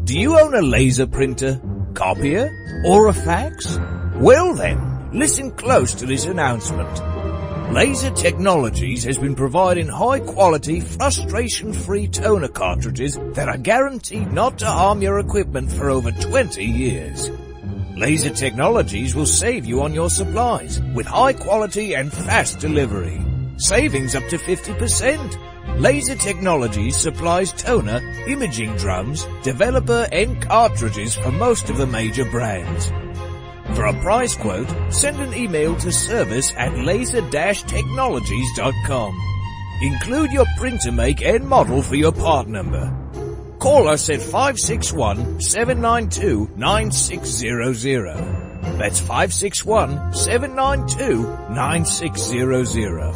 Do you own a laser printer, copier, or a fax? Well then, listen close to this announcement. Laser Technologies has been providing high-quality, frustration-free toner cartridges that are guaranteed not to harm your equipment for over 20 years. Laser Technologies will save you on your supplies with high-quality and fast delivery. Savings up to 50%. Laser Technologies supplies toner, imaging drums, developer, and cartridges for most of the major brands. For a price quote, send an email to service@laser-technologies.com. Include your printer make and model for your part number. Call us at 561-792-9600. That's 561-792-9600.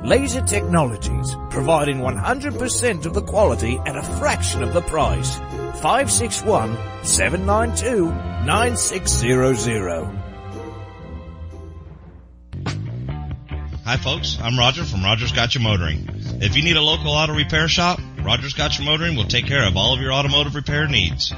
Laser Technologies, providing 100% of the quality at a fraction of the price. 561-792-9600. Hi folks, I'm Roger from Roger's Gotcha Motoring. If you need a local auto repair shop, Roger's Gotcha Motoring will take care of all of your automotive repair needs.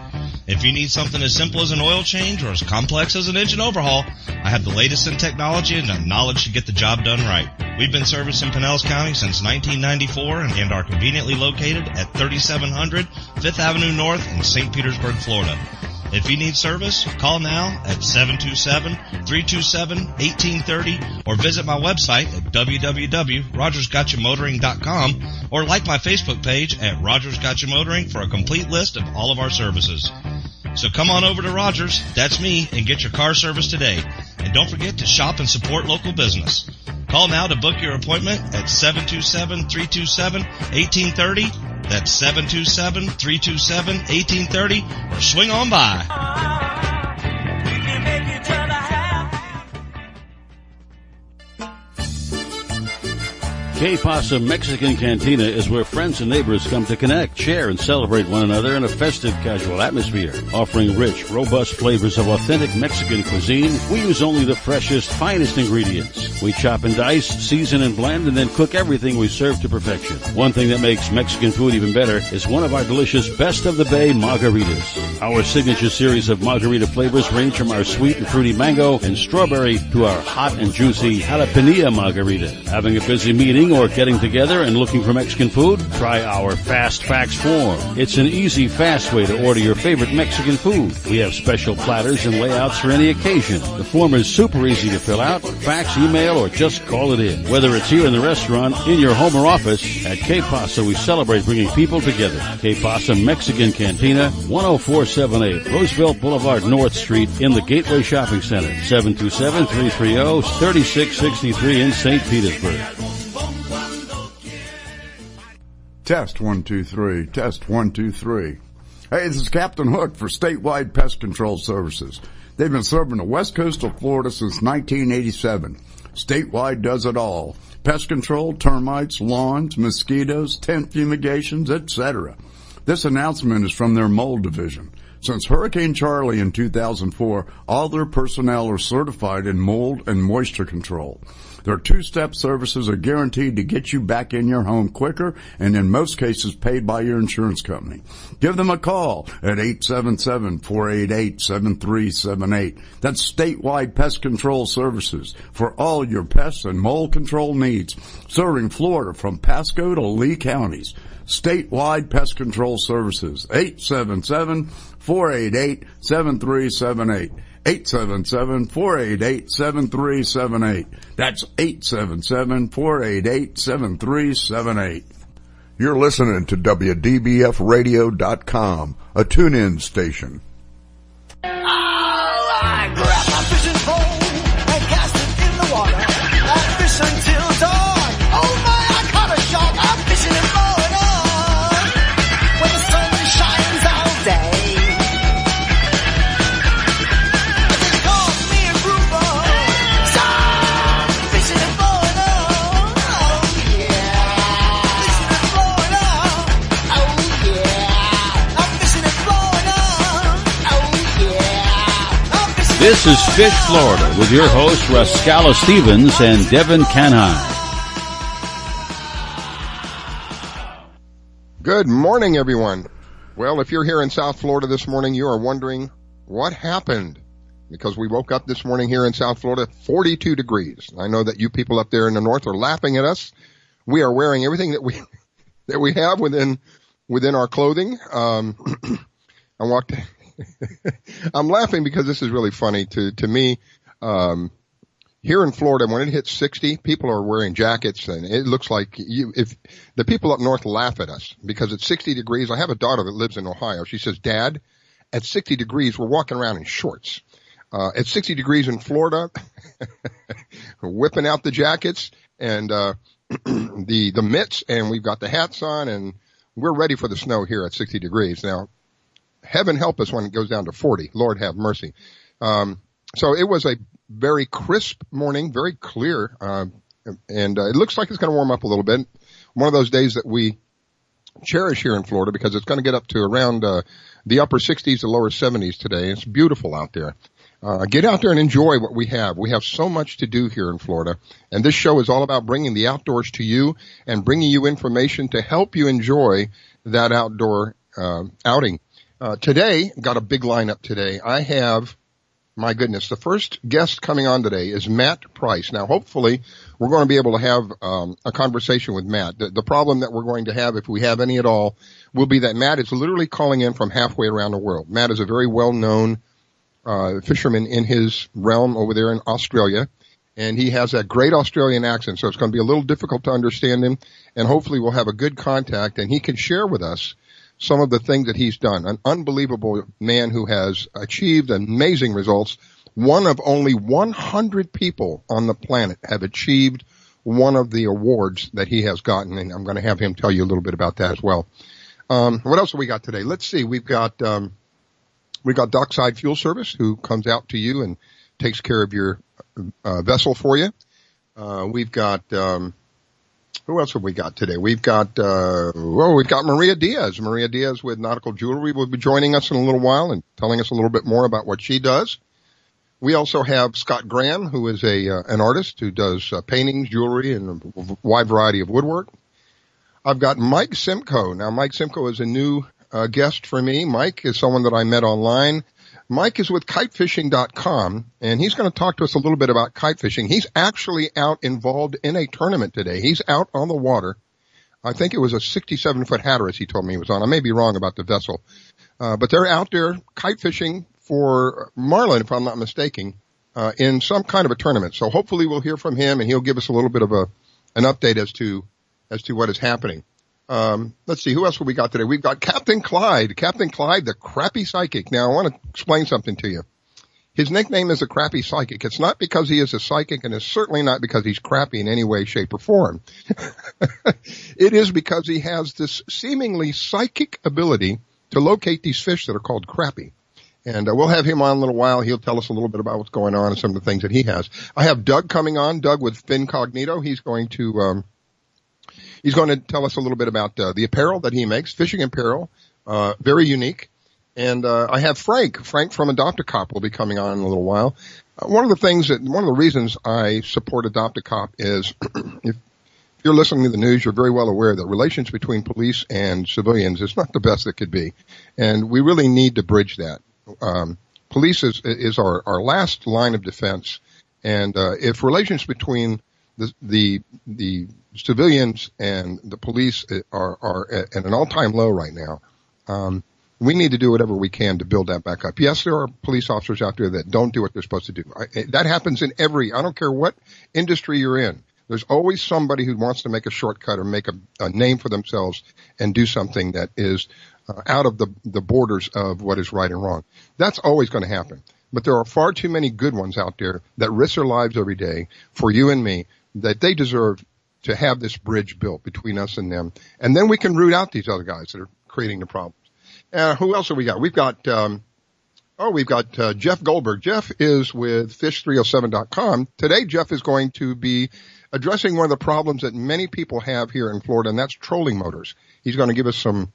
If you need something as simple as an oil change or as complex as an engine overhaul, I have the latest in technology and the knowledge to get the job done right. We've been servicing Pinellas County since 1994 and are conveniently located at 3700 5th Avenue North in St. Petersburg, Florida. If you need service, call now at 727-327-1830 or visit my website at www.rogersgotchamotoring.com or like my Facebook page at Rogers Gotcha Motoring for a complete list of all of our services. So come on over to Rogers, that's me, and get your car service today. And don't forget to shop and support local business. Call now to book your appointment at 727-327-1830. That's 727-327-1830, or swing on by. K-Pasa Mexican Cantina is where friends and neighbors come to connect, share, and celebrate one another in a festive, casual atmosphere. Offering rich, robust flavors of authentic Mexican cuisine, we use only the freshest, finest ingredients. We chop and dice, season and blend, and then cook everything we serve to perfection. One thing that makes Mexican food even better is one of our delicious Best of the Bay margaritas. Our signature series of margarita flavors range from our sweet and fruity mango and strawberry to our hot and juicy jalapeno margarita. Having a busy meeting or getting together and looking for Mexican food? Try our Fast Fax form. It's an easy, fast way to order your favorite Mexican food. We have special platters and layouts for any occasion. The form is super easy to fill out, fax, email, or just call it in. Whether it's here in the restaurant, in your home or office, at K-Pasa we celebrate bringing people together. K-Pasa Mexican Cantina, 10478 Roosevelt Boulevard North Street in the Gateway Shopping Center, 727-330-3663 in St. Petersburg. Test 1 2 3. Test 1 2 3. Hey, this is Captain Hook for Statewide Pest Control Services. They've been serving the west coast of Florida since 1987. Statewide does it all. Pest control, termites, lawns, mosquitoes, tent fumigations, etc. This announcement is from their mold division. Since Hurricane Charlie in 2004, all their personnel are certified in mold and moisture control. Their two-step services are guaranteed to get you back in your home quicker and in most cases paid by your insurance company. Give them a call at 877-488-7378. That's Statewide Pest Control Services for all your pest and mold control needs, serving Florida from Pasco to Lee counties. Statewide Pest Control Services, 877-488-7378. 877-488-7378. That's 877-488-7378. You're listening to WDBFradio.com, a tune-in station. I grab my fishing pole and cast it in the water. I fish until dawn. Oh my, I caught a shark. I'm fishing in Florida when the sun shines all day. This is Fish Florida with your hosts Rascala Stevens and Devin Kanhai. Good morning, everyone. Well, if you're here in South Florida this morning, you are wondering what happened. Because we woke up this morning here in South Florida, 42 degrees. I know that you people up there in the north are laughing at us. We are wearing everything that we have within our clothing. I walked. I'm laughing because this is really funny to me. Here in Florida, when it hits 60, people are wearing jackets, and it looks like if the people up north laugh at us because it's 60 degrees. I have a daughter that lives in Ohio. She says, "Dad, at 60 degrees, we're walking around in shorts." At 60 degrees in Florida, we're whipping out the jackets and the mitts, and we've got the hats on, and we're ready for the snow here at 60 degrees. Now, heaven help us when it goes down to 40. Lord have mercy. So it was a very crisp morning, very clear, and it looks like it's going to warm up a little bit. One of those days that we cherish here in Florida because it's going to get up to around the upper 60s to lower 70s today. It's beautiful out there. Get out there and enjoy what we have. We have so much to do here in Florida, and this show is all about bringing the outdoors to you and bringing you information to help you enjoy that outdoor outing. Today, got a big lineup today. I have, my goodness, the first guest coming on today is Matt Price. Now, hopefully, we're going to be able to have a conversation with Matt. The problem that we're going to have, if we have any at all, will be that Matt is literally calling in from halfway around the world. Matt is a very well-known fisherman in his realm over there in Australia, and he has that great Australian accent, so it's going to be a little difficult to understand him, and hopefully we'll have a good contact, and he can share with us some of the things that he's done. An unbelievable man who has achieved amazing results. One of only 100 people on the planet have achieved one of the awards that he has gotten, and I'm going to have him tell you a little bit about that as well. What else have we got today? Let's see. We've got Dockside Fuel Service, who comes out to you and takes care of your vessel for you. We've got who else have we got today? We've got Maria Diaz. Maria Diaz with Nautical Jewelry will be joining us in a little while and telling us a little bit more about what she does. We also have Scott Graham, who is an artist who does paintings, jewelry, and a wide variety of woodwork. I've got Mike Simko. Now, Mike Simko is a new guest for me. Mike is someone that I met online. Mike is with kitefishing.com, and he's going to talk to us a little bit about kite fishing. He's actually out involved in a tournament today. He's out on the water. I think it was a 67-foot Hatteras he told me he was on. I may be wrong about the vessel. But they're out there kite fishing for marlin, if I'm not mistaken, in some kind of a tournament. So hopefully we'll hear from him, and he'll give us a little bit of an update as to what is happening. Let's see, who else have we got today? We've got Captain Clyde, the Crappie Psychic. Now, I want to explain something to you. His nickname is the Crappie Psychic. It's not because he is a psychic, and it's certainly not because he's crappy in any way, shape, or form. It is because he has this seemingly psychic ability to locate these fish that are called crappie. And we'll have him on in a little while. He'll tell us a little bit about what's going on and some of the things that he has. I have Doug coming on, Doug with Fincognito. He's going to tell us a little bit about the apparel that he makes, fishing apparel, very unique. And I have Frank from Adopt-A-Cop will be coming on in a little while. One of the reasons I support Adopt-A-Cop is if you're listening to the news, you're very well aware that relations between police and civilians is not the best it could be. And we really need to bridge that. Police is our last line of defense. And if relations between the civilians and the police are at an all-time low right now, we need to do whatever we can to build that back up. Yes, there are police officers out there that don't do what they're supposed to do. That happens in I don't care what industry you're in. There's always somebody who wants to make a shortcut or make a name for themselves and do something that is out of the borders of what is right and wrong. That's always going to happen. But there are far too many good ones out there that risk their lives every day for you and me, that they deserve to have this bridge built between us and them. And then we can root out these other guys that are creating the problems. Who else have we got? We've got Jeff Goldberg. Jeff is with fish307.com. Today, Jeff is going to be addressing one of the problems that many people have here in Florida, and that's trolling motors. He's going to give us some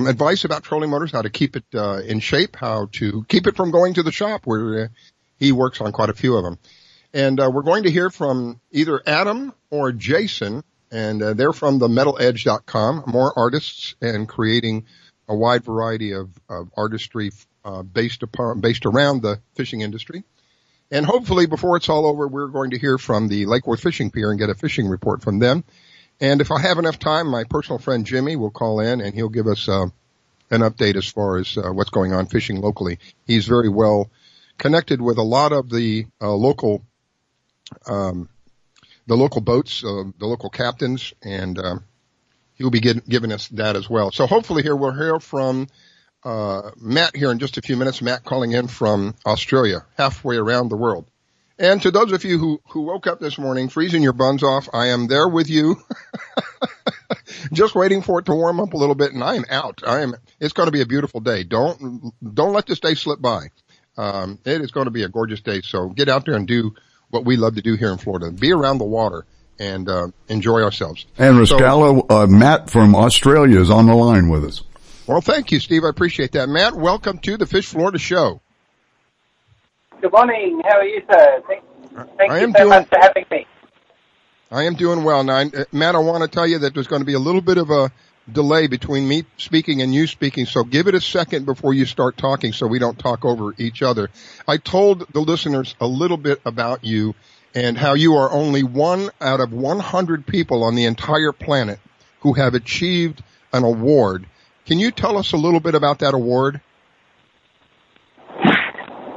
advice about trolling motors, how to keep it in shape, how to keep it from going to the shop, where he works on quite a few of them. And we're going to hear from either Adam or Jason, and they're from the metaledge.com, more artists and creating a wide variety of artistry based around the fishing industry. And hopefully before it's all over, we're going to hear from the Lake Worth Fishing Pier and get a fishing report from them. And if I have enough time, my personal friend Jimmy will call in and he'll give us an update as far as what's going on fishing locally. He's very well connected with a lot of the local boats, the local captains, and he'll be giving us that as well. So hopefully here we'll hear from Matt here in just a few minutes. Matt calling in from Australia, halfway around the world. And to those of you who woke up this morning freezing your buns off, I am there with you, just waiting for it to warm up a little bit, and I am out. It's going to be a beautiful day. Don't let this day slip by. It is going to be a gorgeous day. So get out there and do what we love to do here in Florida. Be around the water and enjoy ourselves. And Rascalo, Matt from Australia is on the line with us. Well, thank you, Steve. I appreciate that. Matt, welcome to the Fish Florida Show. Good morning. How are you, sir? Thank you so much for having me. I am doing well. Now, Matt, I want to tell you that there's going to be a little bit of a delay between me speaking and you speaking, so give it a second before you start talking so we don't talk over each other. I told the listeners a little bit about you and how you are only one out of 100 people on the entire planet who have achieved an award. Can you tell us a little bit about that award?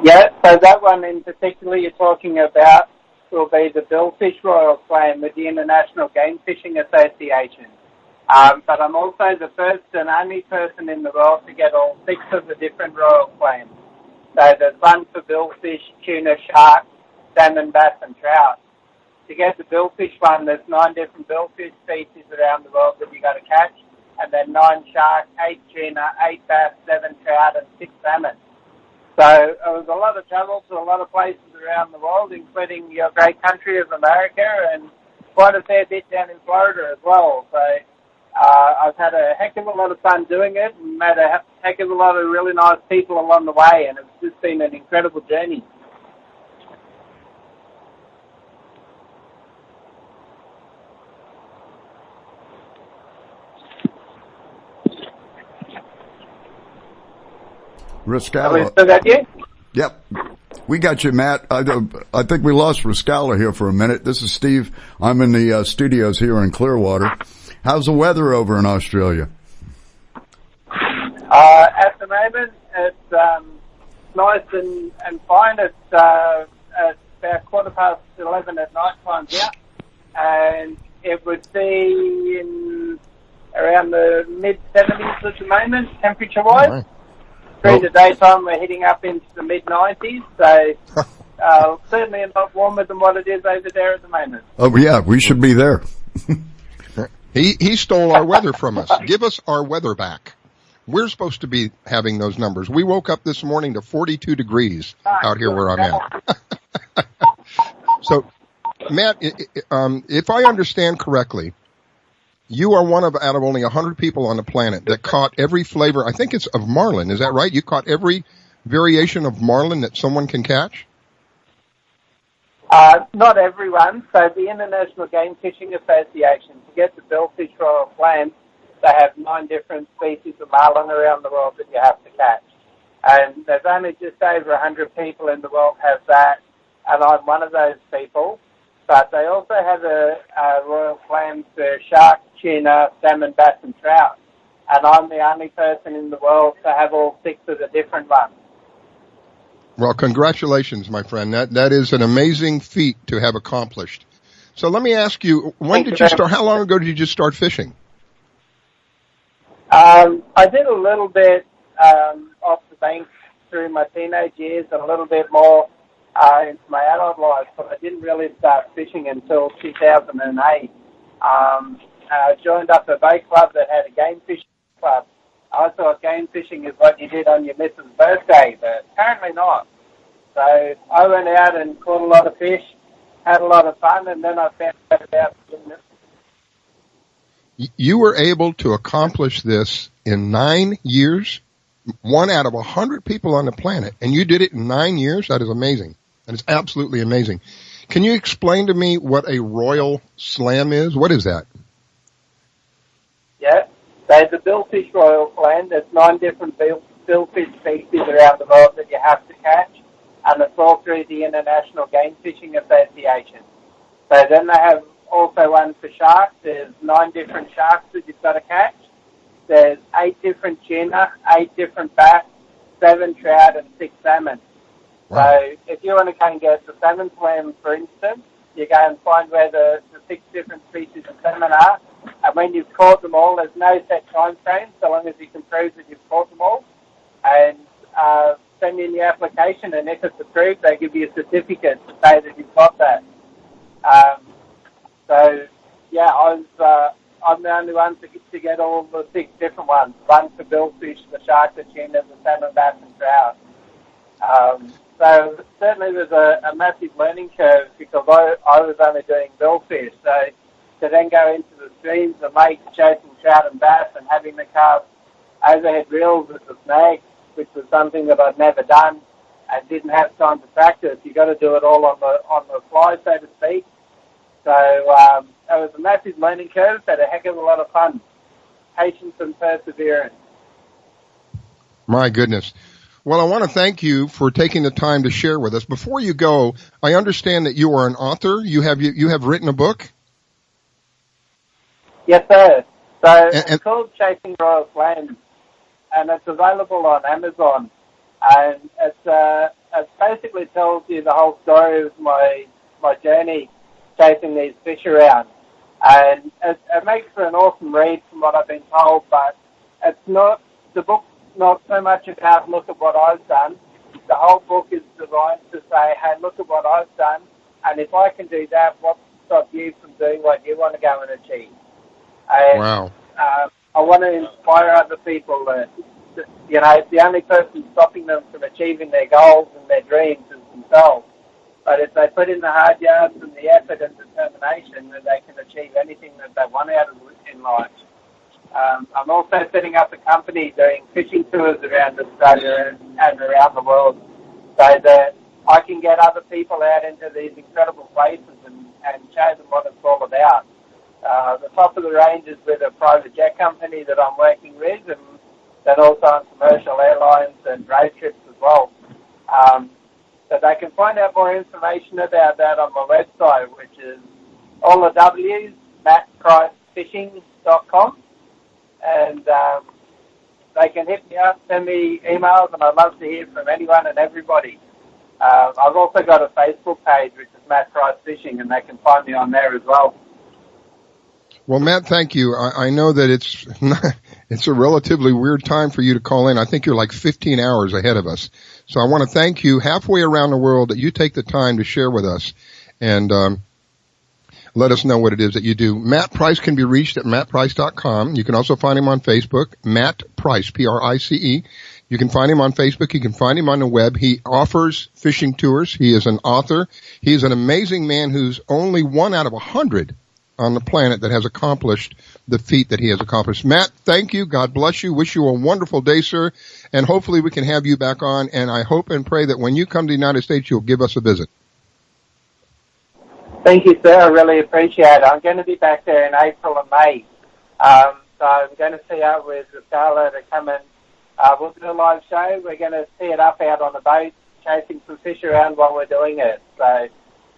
Yeah, so that one in particular you're talking about will be the Billfish Royal Claim with the International Game Fishing Association. But I'm also the first and only person in the world to get all 6 of the different royal claims. So there's one for billfish, tuna, shark, salmon, bass and trout. To get the billfish one, there's 9 different billfish species around the world that you got to catch, and then 9 shark, 8 tuna, 8 bass, 7 trout and 6 salmon. So it was a lot of travel to a lot of places around the world, including your great country of America and quite a fair bit down in Florida as well. So I've had a heck of a lot of fun doing it and met a heck of a lot of really nice people along the way, and it's just been an incredible journey. Rascalo. Still got you? Yep. We got you, Matt. I think we lost Rascalo here for a minute. This is Steve. I'm in the studios here in Clearwater. How's the weather over in Australia? At the moment, it's nice and fine. It's about 11:15 at night time here, and it would be in around the mid-70s at the moment, temperature-wise. Right. During the daytime, we're heading up into the mid-90s, so certainly a lot warmer than what it is over there at the moment. Oh, yeah, we should be there. He stole our weather from us. Give us our weather back. We're supposed to be having those numbers. We woke up this morning to 42 degrees out here where I'm at. So, Matt, if I understand correctly, you are one out of only 100 people on the planet that caught every flavor, I think it's of marlin. Is that right? You caught every variation of marlin that someone can catch? Not everyone. So the International Game Fishing Association, to get the Billfish Royal Claim, they have 9 different species of marlin around the world that you have to catch. And there's only just over 100 people in the world have that, and I'm one of those people. But they also have a royal claim for shark, tuna, salmon, bass and trout. And I'm the only person in the world to have all 6 of the different ones. Well, congratulations, my friend. That is an amazing feat to have accomplished. So let me ask you, when did you start? How long ago did you just start fishing? I did a little bit off the bank through my teenage years and a little bit more into my adult life, but I didn't really start fishing until 2008. I joined up a boat club that had a game fishing club. I thought game fishing is what you did on your missus' birthday, but apparently not. So I went out and caught a lot of fish, had a lot of fun, and then I found out about business. You were able to accomplish this in 9 years, 1 out of 100 people on the planet, and you did it in 9 years? That is amazing. That is absolutely amazing. Can you explain to me what a royal slam is? What is that? Yeah. So There's the billfish royal clan. There's 9 different billfish species around the world that you have to catch, and it's all through the International Game Fishing Association. So then they have also one for sharks. There's 9 different sharks that you've got to catch. There's 8 different tuna, 8 different bass, 7 trout, and 6 salmon. Wow. So if you want to come and get the salmon swim, for instance, you go and find where the 6 different species of salmon are. And when you've caught them all, there's no set time frame, so long as you can prove that you've caught them all. And send in your application, and if it's approved, they give you a certificate to say that you've got that. So, yeah, I'm the only one to get all the 6 different ones. One for billfish, the shark, the tuna, the salmon, bass, and trout. So certainly there's a massive learning curve because I was only doing billfish. So to then go into the streams, the lakes, chasing trout and bass, and having the cast overhead reels with the snag, which was something that I'd never done and didn't have time to practice. You got to do it all on the fly, so to speak. So it was a massive learning curve, but a heck of a lot of fun, patience and perseverance. My goodness. Well, I want to thank you for taking the time to share with us. Before you go, I understand that you are an author. You have written a book? Yes, sir. So it's called Chasing Royal Flames, and it's available on Amazon. And it basically tells you the whole story of my journey chasing these fish around. And it makes for an awesome read from what I've been told, but it's not, the book's not so much about look at what I've done. The whole book is designed to say, hey, look at what I've done, and if I can do that, what stops you from doing what you want to go and achieve? And, wow. I want to inspire other people that, you know, the only person stopping them from achieving their goals and their dreams is themselves. But if they put in the hard yards and the effort and determination, then they can achieve anything that they want out of in life. I'm also setting up a company doing fishing tours around Australia and around the world so that I can get other people out into these incredible places and show them what it's all about. The top of the range is with a private jet company that I'm working with, and then also on commercial airlines and road trips as well. So they can find out more information about that on my website, which is all the W's, mattpricefishing.com. And they can hit me up, send me emails, and I'd love to hear from anyone and everybody. I've also got a Facebook page, which is Matt Price Fishing, and they can find me on there as well. Well, Matt, thank you. I know that it's a relatively weird time for you to call in. I think you're like 15 hours ahead of us. So I want to thank you halfway around the world that you take the time to share with us and let us know what it is that you do. Matt Price can be reached at mattprice.com. You can also find him on Facebook, Matt Price, P-R-I-C-E. You can find him on Facebook. You can find him on the web. He offers fishing tours. He is an author. He is an amazing man who's only 1 out of 100 on the planet that has accomplished the feat that he has accomplished. Matt, thank you. God bless you. Wish you a wonderful day, sir. And hopefully we can have you back on. And I hope and pray that when you come to the United States, you'll give us a visit. Thank you, sir. I really appreciate it. I'm going to be back there in April and May. So I'm going to tee up with McCollough to come and we'll do a live show. We're going to tee it up out on the boat, chasing some fish around while we're doing it. So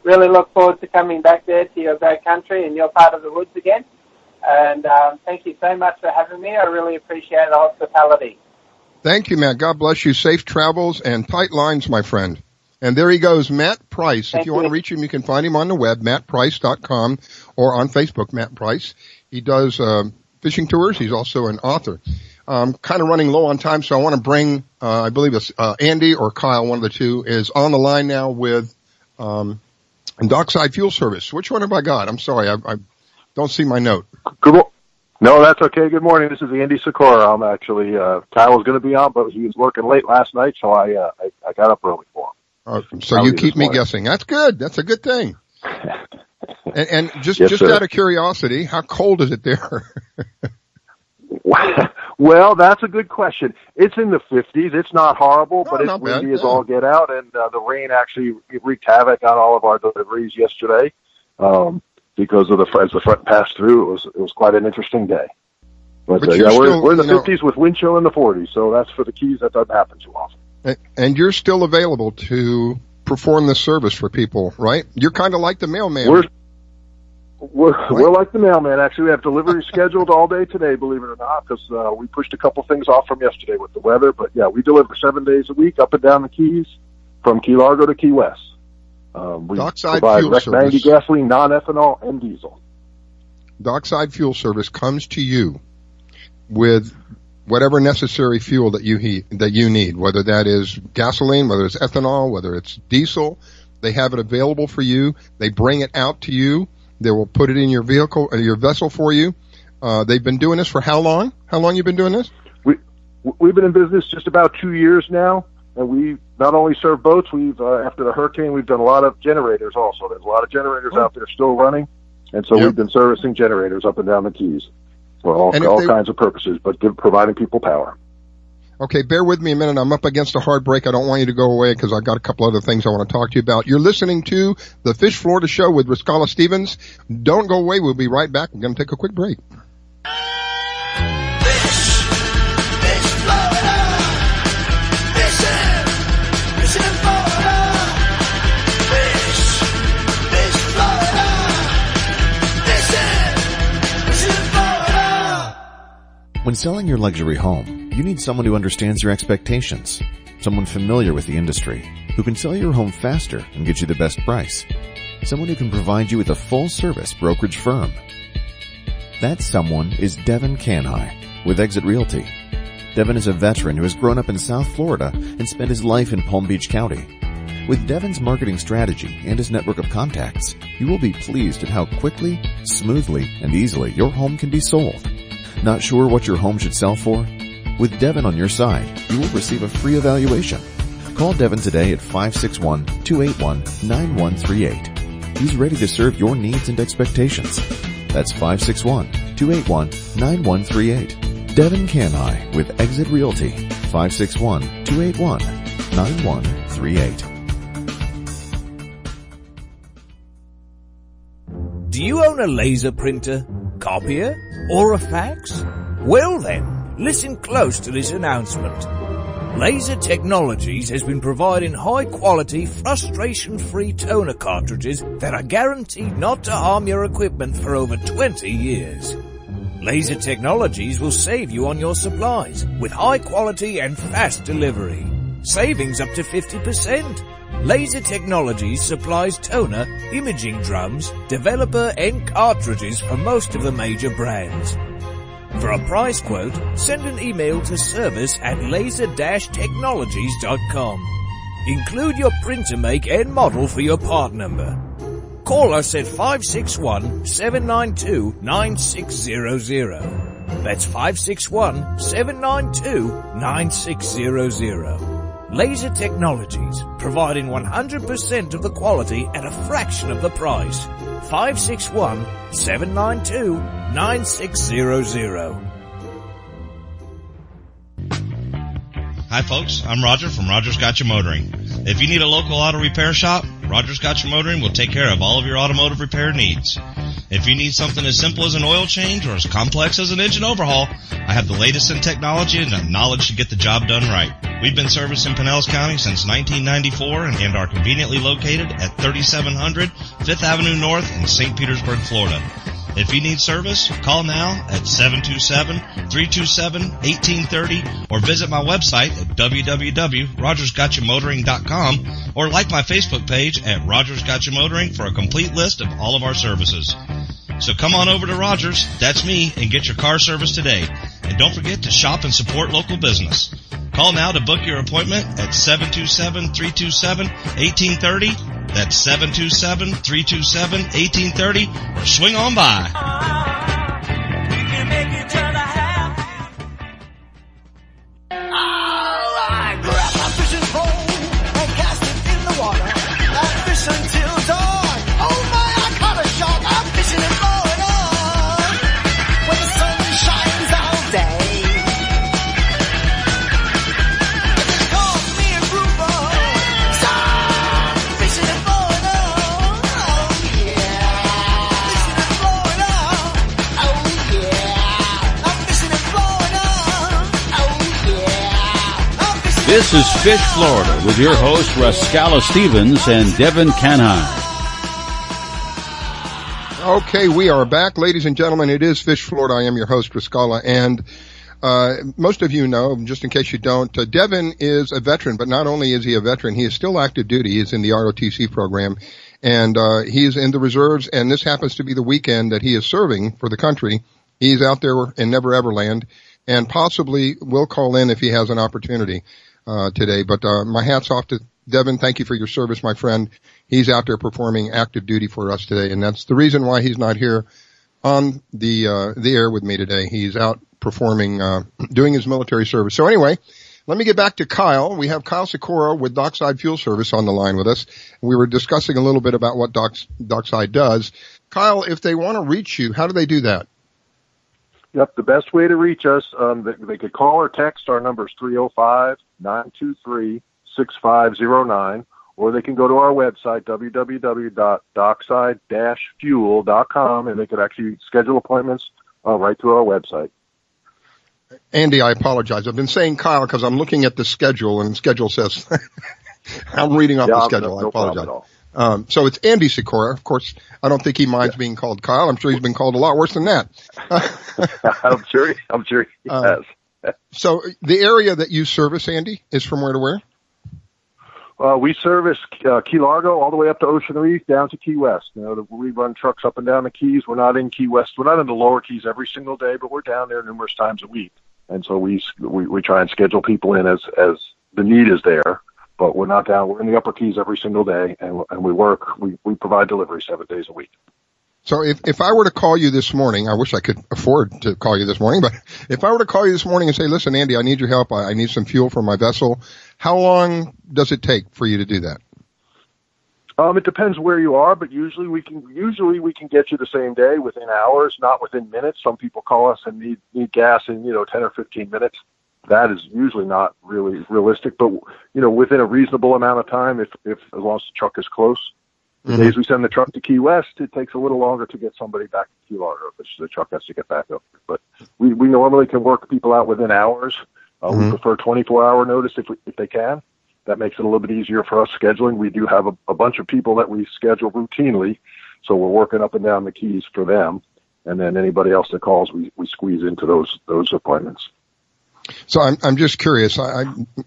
really look forward to coming back there to your great country and your part of the woods again. And thank you so much for having me. I really appreciate the hospitality. Thank you, Matt. God bless you. Safe travels and tight lines, my friend. And there he goes, Matt Price. If you want to reach him, you can find him on the web, mattprice.com, or on Facebook, Matt Price. He does fishing tours. He's also an author. Kind of running low on time, so I want to bring, I believe it's Andy or Kyle, one of the two, is on the line now with Dockside Fuel Service. Which one have I got? I'm sorry, I don't see my note. No, that's okay. Good morning. This is Andy Sikora. I'm actually, Kyle was going to be on, but he was working late last night, so I got up early for him. So you keep me guessing. That's good. That's a good thing. And just out of curiosity, how cold is it there? Well, that's a good question. It's in the 50s. It's not horrible, but it's windy as all get out, and the rain actually wreaked havoc on all of our deliveries yesterday because of as the front passed through. It was quite an interesting day. But we're in the 50s with wind chill in the 40s, so that's for the Keys. That doesn't happen too often. And you're still available to perform this service for people, right? You're kind of like the mailman. We're like the mailman. Actually, we have delivery scheduled all day today, believe it or not, because we pushed a couple things off from yesterday with the weather. But yeah, we deliver 7 days a week up and down the Keys, from Key Largo to Key West. We Dockside provide fuel Rec 90 service. gasoline, non-ethanol, and diesel. Dockside Fuel Service comes to you with whatever necessary fuel that you need, whether that is gasoline, whether it's ethanol, whether it's diesel. They have it available for you. They bring it out to you. They will put it in your vehicle, your vessel for you. They've been doing this for how long? How long you been doing this? We've been in business just about 2 years now, and we not only serve boats. We've after the hurricane, we've done a lot of generators also. There's a lot of generators out there still running, and so we've been servicing generators up and down the Keys for all kinds of purposes, but providing people power. Okay, bear with me a minute. I'm up against a hard break. I don't want you to go away because I've got a couple other things I want to talk to you about. You're listening to the Fish Florida Show with McCollough Stevens. Don't go away. We'll be right back. We're going to take a quick break. When selling your luxury home, you need someone who understands your expectations, someone familiar with the industry, who can sell your home faster and get you the best price, someone who can provide you with a full-service brokerage firm. That someone is Devin Kanhai with Exit Realty. Devin is a veteran who has grown up in South Florida and spent his life in Palm Beach County. With Devin's marketing strategy and his network of contacts, you will be pleased at how quickly, smoothly, and easily your home can be sold. Not sure what your home should sell for? With Devin on your side, you will receive a free evaluation. Call Devin today at 561-281-9138. He's ready to serve your needs and expectations. That's 561-281-9138. Devin Kanhai with Exit Realty, 561-281-9138. Do you own a laser printer, copier, or a fax? Well then, listen close to this announcement. Laser Technologies has been providing high-quality, frustration-free toner cartridges that are guaranteed not to harm your equipment for over 20 years. Laser Technologies will save you on your supplies with high-quality and fast delivery. Savings up to 50%. Laser Technologies supplies toner, imaging drums, developer, and cartridges for most of the major brands. For a price quote, send an email to service@laser-technologies.com. Include your printer make and model for your part number. Call us at 561-792-9600. That's 561-792-9600. Laser Technologies, providing 100% of the quality at a fraction of the price. 561-792-9600. Hi folks, I'm Roger from Roger's Got You Motoring. If you need a local auto repair shop, Roger's Got You Motoring will take care of all of your automotive repair needs. If you need something as simple as an oil change or as complex as an engine overhaul, I have the latest in technology and the knowledge to get the job done right. We've been servicing Pinellas County since 1994 and are conveniently located at 3700 5th Avenue North in St. Petersburg, Florida. If you need service, call now at 727-327-1830 or visit my website at www.rogersgotchamotoring.com or like my Facebook page at Rogers Got You Motoring for a complete list of all of our services. So come on over to Rogers, that's me, and get your car service today. And don't forget to shop and support local business. Call now to book your appointment at 727-327-1830. That's 727-327-1830, or swing on by. I grab my fishing pole and cast it in the water. I fish until dawn. Oh my, I caught a shark. I'm fishing in Florida when the sun shines all day. They call me a grouper. So I'm fishing in Florida. Oh yeah. Fishing in Florida. Oh yeah. I'm This is Fish Florida with your hosts Rascala Stevens and Devin Kanhai. Okay, we are back, ladies and gentlemen. It is Fish Florida. I am your host, Rascala, and most of you know, just in case you don't, Devin is a veteran, but not only is he a veteran, he is still active duty. He is in the ROTC program, and he is in the reserves, and this happens to be the weekend that he is serving for the country. He's out there in Never Ever Land, and possibly will call in if he has an opportunity today. But my hat's off to Devin. Thank you for your service, my friend. He's out there performing active duty for us today, and that's the reason why he's not here on the air with me today. He's out performing, doing his military service. So anyway, let me get back to Kyle. We have Kyle Sikora with Dockside Fuel Service on the line with us. We were discussing a little bit about what Dockside does. Kyle, if they want to reach you, how do they do that? Yep, the best way to reach us, they could call or text. Our number is 305-923-6509, or they can go to our website, www.dockside-fuel.com, and they could actually schedule appointments right through our website. Andy, I apologize. I've been saying Kyle because I'm looking at the schedule, and the schedule says I'm reading off the schedule. No I apologize. problem at all. So it's Andy Sikora. Of course, I don't think he minds being called Kyle. I'm sure he's been called a lot worse than that. I'm sure he has. So the area that you service, Andy, is from where to where? We service Key Largo all the way up to Ocean Reef, down to Key West. We run trucks up and down the Keys. We're not in Key West. We're not in the lower Keys every single day, but we're down there numerous times a week. And so we try and schedule people in as the need is there. But we're not down. We're in the upper Keys every single day, and we provide delivery 7 days a week. So if I were to call you this morning, I wish I could afford to call you this morning, but if I were to call you this morning and say, listen, Andy, I need your help. I need some fuel for my vessel. How long does it take for you to do that? It depends where you are, but usually we can get you the same day within hours, not within minutes. Some people call us and need gas in, 10 or 15 minutes. That is usually not really realistic, but, within a reasonable amount of time, if as long as the truck is close. The days we send the truck to Key West, it takes a little longer to get somebody back to Key Largo if the truck has to get back up. But we normally can work people out within hours. We prefer 24-hour notice if they can. That makes it a little bit easier for us scheduling. We do have a bunch of people that we schedule routinely, so we're working up and down the Keys for them. And then anybody else that calls, we squeeze into those appointments. So I'm just curious.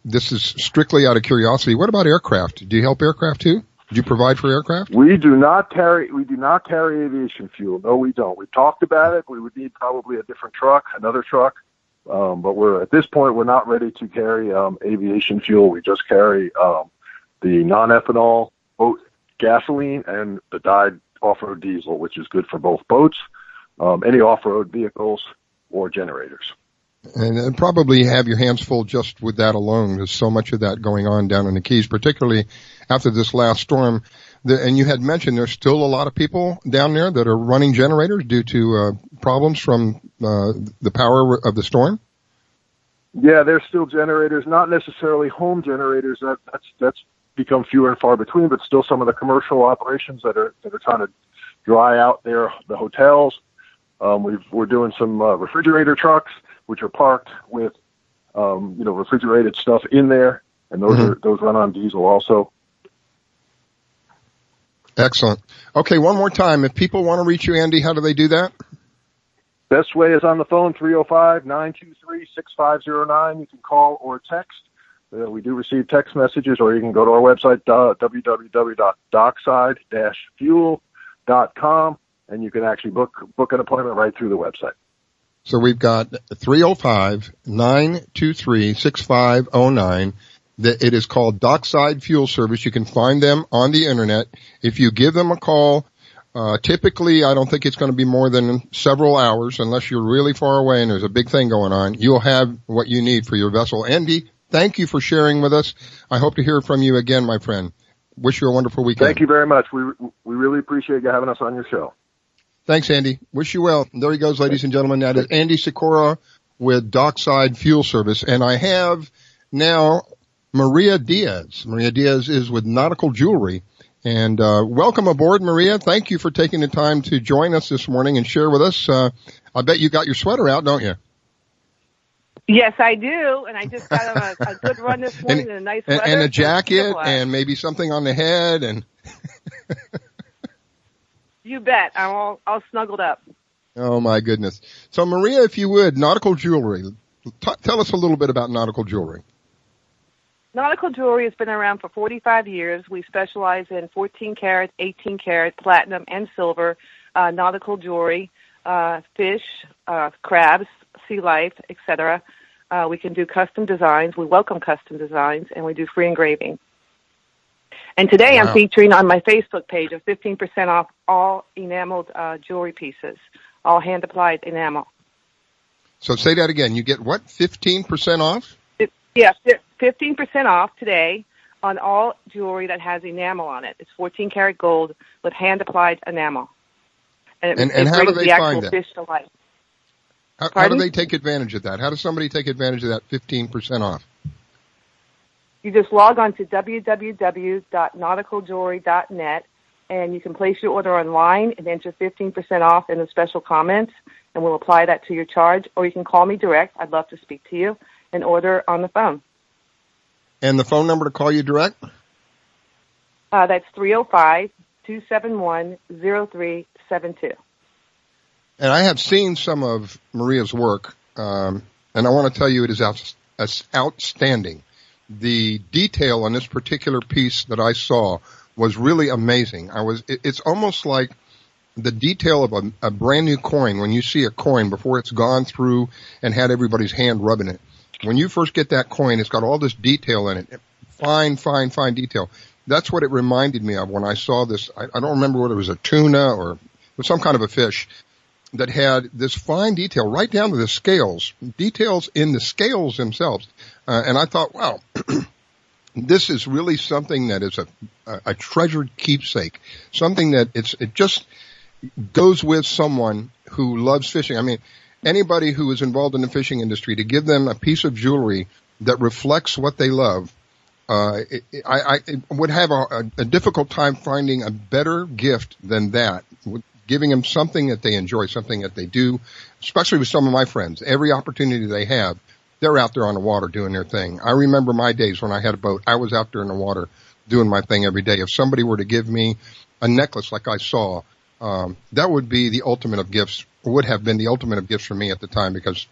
This is strictly out of curiosity. What about aircraft? Do you help aircraft too? Do you provide for aircraft? We do not carry aviation fuel. No, we don't. We've talked about it. We would need probably another truck. But at this point, we're not ready to carry aviation fuel. We just carry the non-ethanol boat gasoline and the dyed off-road diesel, which is good for both boats, any off-road vehicles, or generators. And probably have your hands full just with that alone. There's so much of that going on down in the Keys, particularly after this last storm. And you had mentioned there's still a lot of people down there that are running generators due to problems from the power of the storm. Yeah, there's still generators, not necessarily home generators. That's become fewer and far between, but still some of the commercial operations that are trying to dry out the hotels. We're doing some refrigerator trucks, which are parked with refrigerated stuff in there, and those run on diesel also. Excellent. Okay, one more time. If people want to reach you, Andy, how do they do that? Best way is on the phone, 305-923-6509. You can call or text. We do receive text messages, or you can go to our website, www.dockside-fuel.com, and you can actually book an appointment right through the website. So we've got 305-923-6509. It is called Dockside Fuel Service. You can find them on the internet. If you give them a call, typically I don't think it's going to be more than several hours unless you're really far away and there's a big thing going on. You'll have what you need for your vessel. Andy, thank you for sharing with us. I hope to hear from you again, my friend. Wish you a wonderful weekend. Thank you very much. We really appreciate you having us on your show. Thanks, Andy. Wish you well. There he goes, ladies and gentlemen. That is Andy Sikora with Dockside Fuel Service. And I have now Maria Diaz. Maria Diaz is with Nautical Jewelry. And welcome aboard, Maria. Thank you for taking the time to join us this morning and share with us. I bet you got your sweater out, don't you? Yes, I do, and I just got a good run this morning in a nice weather. And a jacket and maybe something on the head and... You bet. I'm all snuggled up. Oh, my goodness. So, Maria, if you would, nautical jewelry. Tell us a little bit about nautical jewelry. Nautical jewelry has been around for 45 years. We specialize in 14 karat, 18 karat, platinum, and silver nautical jewelry, fish, crabs, sea life, etc. We can do custom designs. We welcome custom designs, and we do free engraving. And today I'm featuring on my Facebook page a 15% off all enameled jewelry pieces, all hand-applied enamel. So say that again. You get what, 15% off? Yeah, 15% off today on all jewelry that has enamel on it. It's 14 karat gold with hand-applied enamel. And how do they find that? Fish to life. How do they take advantage of that? How does somebody take advantage of that 15% off? You just log on to www.nauticaljewelry.net, and you can place your order online and enter 15% off in the special comments, and we'll apply that to your charge. Or you can call me direct. I'd love to speak to you and order on the phone. And the phone number to call you direct? That's 305-271-0372. And I have seen some of Maria's work, and I want to tell you it is outstanding. The detail on this particular piece that I saw was really amazing. It's almost like the detail of a brand new coin. When you see a coin before it's gone through and had everybody's hand rubbing it, when you first get that coin, it's got all this detail in it. Fine detail. That's what it reminded me of when I saw this. I don't remember whether it was a tuna or some kind of a fish that had this fine detail right down to the scales, details in the scales themselves. And I thought, wow, this is really something that is a treasured keepsake, something that it just goes with someone who loves fishing. I mean, anybody who is involved in the fishing industry, to give them a piece of jewelry that reflects what they love, I would have a difficult time finding a better gift than that, giving them something that they enjoy, something that they do, especially with some of my friends. Every opportunity they have, they're out there on the water doing their thing. I remember my days when I had a boat. I was out there in the water doing my thing every day. If somebody were to give me a necklace like I saw, that would be the ultimate of gifts, would have been the ultimate of gifts for me at the time, because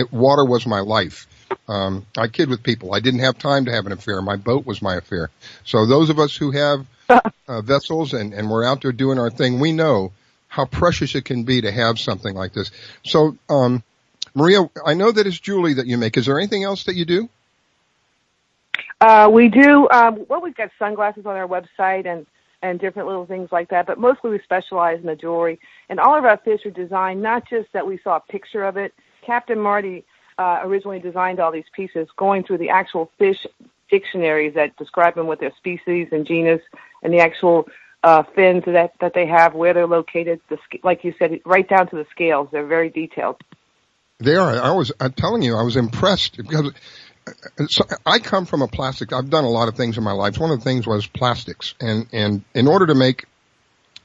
water was my life. I kid with people. I didn't have time to have an affair. My boat was my affair. So those of us who have vessels and we're out there doing our thing, we know how precious it can be to have something like this. So, Maria, I know that it's jewelry that you make. Is there anything else that you do? We do. We've got sunglasses on our website and different little things like that, but mostly we specialize in the jewelry. And all of our fish are designed, not just that we saw a picture of it. Captain Marty originally designed all these pieces, going through the actual fish dictionaries that describe them with their species and genus and the actual fins that they have, where they're located, like you said, right down to the scales. They're very detailed. They are. I'm telling you, I was impressed because I come from a plastic. I've done a lot of things in my life. One of the things was plastics, and in order to make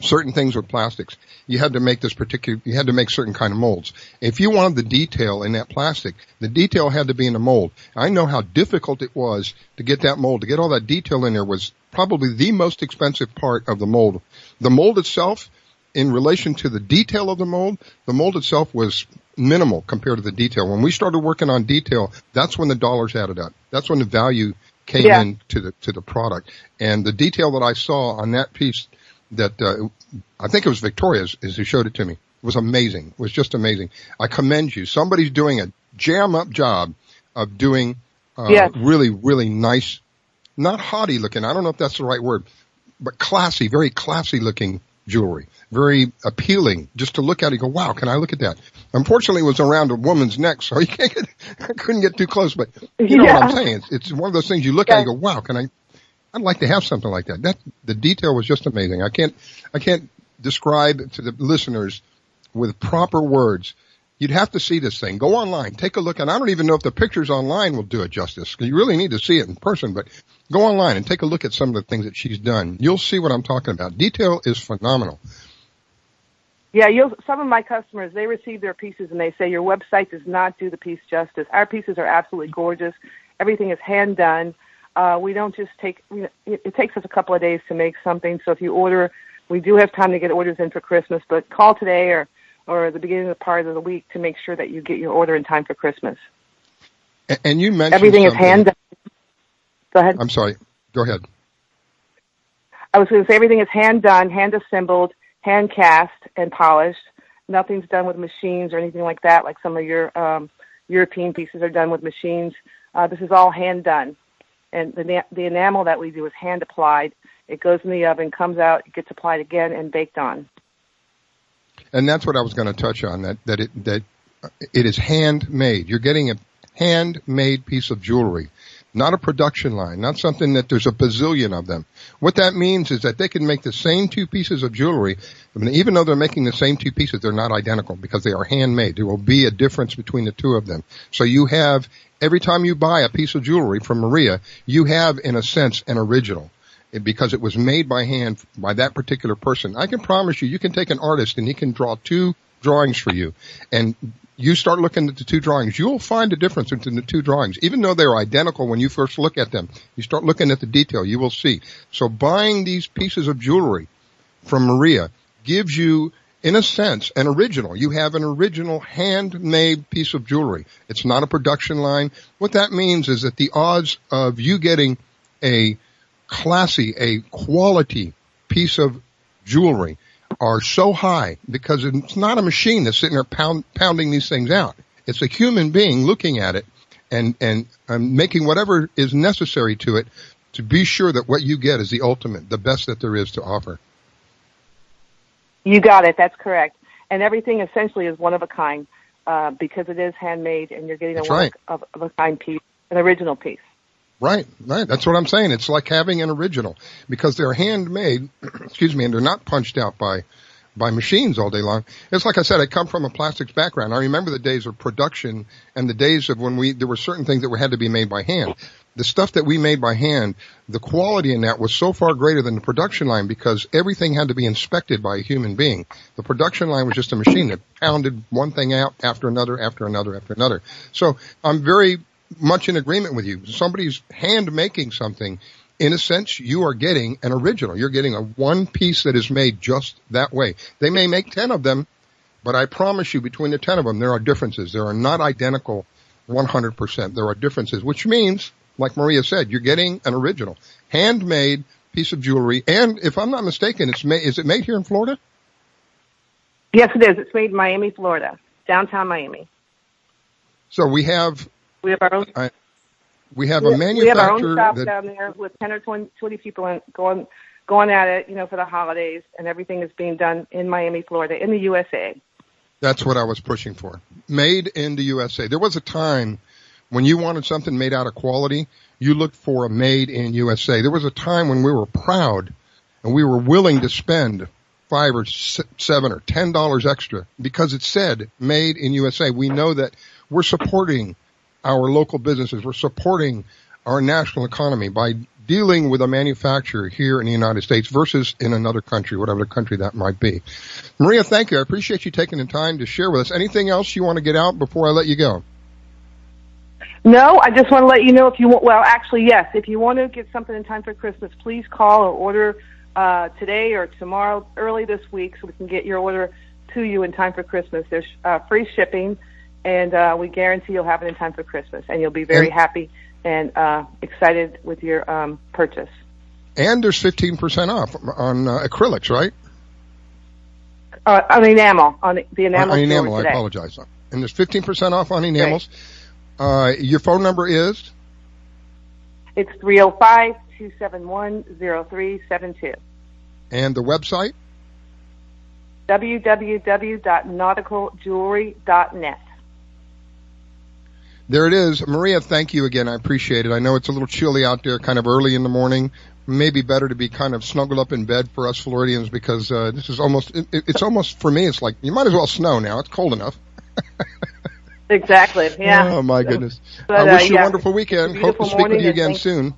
certain things with plastics, you had to make certain kind of molds. If you wanted the detail in that plastic, the detail had to be in the mold. I know how difficult it was to get that mold, to get all that detail in there was probably the most expensive part of the mold. The mold itself, in relation to the detail of the mold itself was minimal compared to the detail. When we started working on detail, that's when the dollars added up. That's when the value came in to the product. And the detail that I saw on that piece that I think it was Victoria's as who showed it to me. It was amazing. It was just amazing. I commend you. Somebody's doing a jam-up job of doing really, really nice, not haughty looking, I don't know if that's the right word, but classy, very classy looking jewelry. Very appealing just to look at it and go, wow, can I look at that? Unfortunately, it was around a woman's neck, so I couldn't get too close, but you know what I'm saying. It's one of those things you look at and go, wow, I'd like to have something like that. The detail was just amazing. I can't describe to the listeners with proper words. You'd have to see this thing. Go online, take a look, and I don't even know if the pictures online will do it justice. You really need to see it in person, but go online and take a look at some of the things that she's done. You'll see what I'm talking about. Detail is phenomenal. Yeah, some of my customers, they receive their pieces and they say your website does not do the piece justice. Our pieces are absolutely gorgeous. Everything is hand done. We don't just it takes us a couple of days to make something. So if you order, we do have time to get orders in for Christmas, but call today or the beginning of the part of the week to make sure that you get your order in time for Christmas. And you mentioned everything something. is hand done. Go ahead. I'm sorry. Go ahead. I was going to say everything is hand done, hand assembled, hand cast, and polished. Nothing's done with machines or anything like that, like some of your European pieces are done with machines. This is all hand done. And the enamel that we do is hand applied. It goes in the oven, comes out, it gets applied again, and baked on. And that's what I was going to touch on, that it is handmade. You're getting a handmade piece of jewelry, not a production line, not something that there's a bazillion of them. What that means is that they can make the same two pieces of jewelry, even though they're making the same two pieces, they're not identical because they are handmade. There will be a difference between the two of them. So you have, every time you buy a piece of jewelry from Maria, you have, in a sense, an original, because it was made by hand by that particular person. I can promise you can take an artist and he can draw two drawings for you, and you start looking at the two drawings, you'll find a difference between the two drawings. Even though they're identical when you first look at them, you start looking at the detail, you will see. So buying these pieces of jewelry from Maria gives you, in a sense, an original. You have an original handmade piece of jewelry. It's not a production line. What that means is that the odds of you getting a classy, a quality piece of jewelry are so high because it's not a machine that's sitting there pounding these things out. It's a human being looking at it and making whatever is necessary to it to be sure that what you get is the ultimate, the best that there is to offer. You got it. That's correct. And everything essentially is one of a kind because it is handmade and you're getting a one of a kind piece, an original piece. Right. That's what I'm saying. It's like having an original because they're handmade, and they're not punched out by machines all day long. It's like I said, I come from a plastics background. I remember the days of production and the days of when there were certain things that had to be made by hand. The stuff that we made by hand, the quality in that was so far greater than the production line because everything had to be inspected by a human being. The production line was just a machine that pounded one thing out after another, after another, after another. So I'm very much in agreement with you. Somebody's hand making something. In a sense, you are getting an original. You're getting a one piece that is made just that way. They may make 10 of them, but I promise you between the 10 of them, there are differences. There are not identical 100%. There are differences, which means, like Maria said, you're getting an original, handmade piece of jewelry. And if I'm not mistaken, is it made here in Florida? Yes, it is. It's made in Miami, Florida, downtown Miami. So we have our own. We have a manufacturer. We have our own shop down there with 10 or 20 people going at it, for the holidays, and everything is being done in Miami, Florida, in the USA. That's what I was pushing for. Made in the USA. There was a time when you wanted something made out of quality, you looked for a made in USA. There was a time when we were proud and we were willing to spend $5 or $7 or $10 extra because it said made in USA. We know that we're supporting our local businesses. We're supporting our national economy by dealing with a manufacturer here in the United States versus in another country, whatever country that might be. Maria, thank you. I appreciate you taking the time to share with us. Anything else you want to get out before I let you go? No, I just want to let you know if you want, yes, if you want to get something in time for Christmas, please call or order today or tomorrow, early this week, so we can get your order to you in time for Christmas. There's free shipping, and we guarantee you'll have it in time for Christmas, and you'll be very happy and excited with your purchase. And there's 15% off on acrylics, right? On enamel, on the enamel. On enamel, today. I apologize. And there's 15% off on enamels. Right. Your phone number is? It's 305-271-0372. And the website? www.nauticaljewelry.net. There it is. Maria, thank you again. I appreciate it. I know it's a little chilly out there, kind of early in the morning. Maybe better to be kind of snuggled up in bed for us Floridians because this is almost, it's almost, for me, it's like, you might as well snow now. It's cold enough. Exactly, yeah. Oh, my goodness. But, I wish you a wonderful weekend. Hope to speak with you again soon.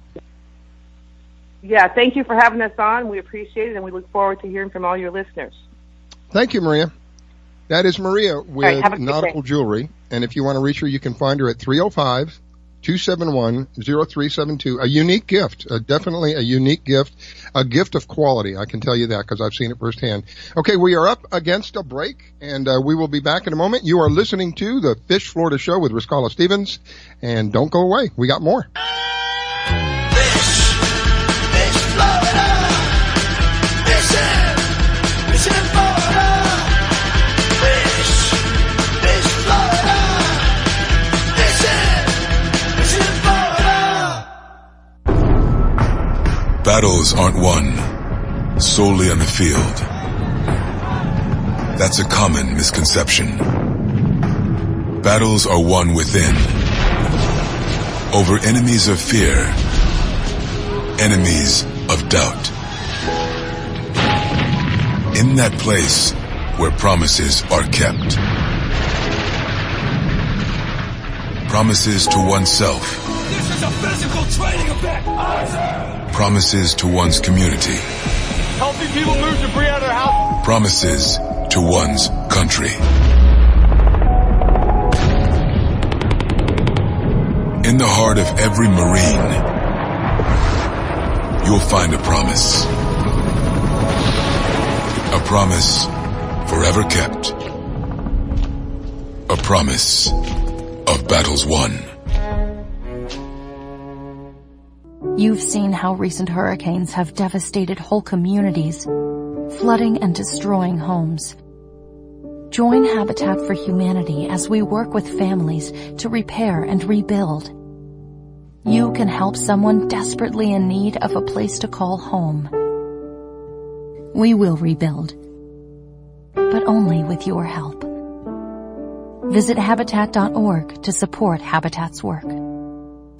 Yeah, thank you for having us on. We appreciate it, and we look forward to hearing from all your listeners. Thank you, Maria. That is Maria with have a good Nautical Jewelry. And if you want to reach her, you can find her at 305-271-0372. A unique gift, definitely a unique gift, a gift of quality. I can tell you that because I've seen it firsthand. Okay, we are up against a break, and we will be back in a moment. You are listening to the Fish Florida Show with Riscala Stevens, and don't go away. We got more. Battles aren't won solely on the field. That's a common misconception. Battles are won within, over enemies of fear, enemies of doubt. In that place where promises are kept. Promises to oneself. This is a physical training event! Promises to one's community. Helping people move debris out of their house. Promises to one's country. In the heart of every Marine, you'll find a promise. A promise forever kept. A promise of battles won. You've seen how recent hurricanes have devastated whole communities, flooding and destroying homes. Join Habitat for Humanity as we work with families to repair and rebuild. You can help someone desperately in need of a place to call home. We will rebuild, but only with your help. Visit Habitat.org to support Habitat's work.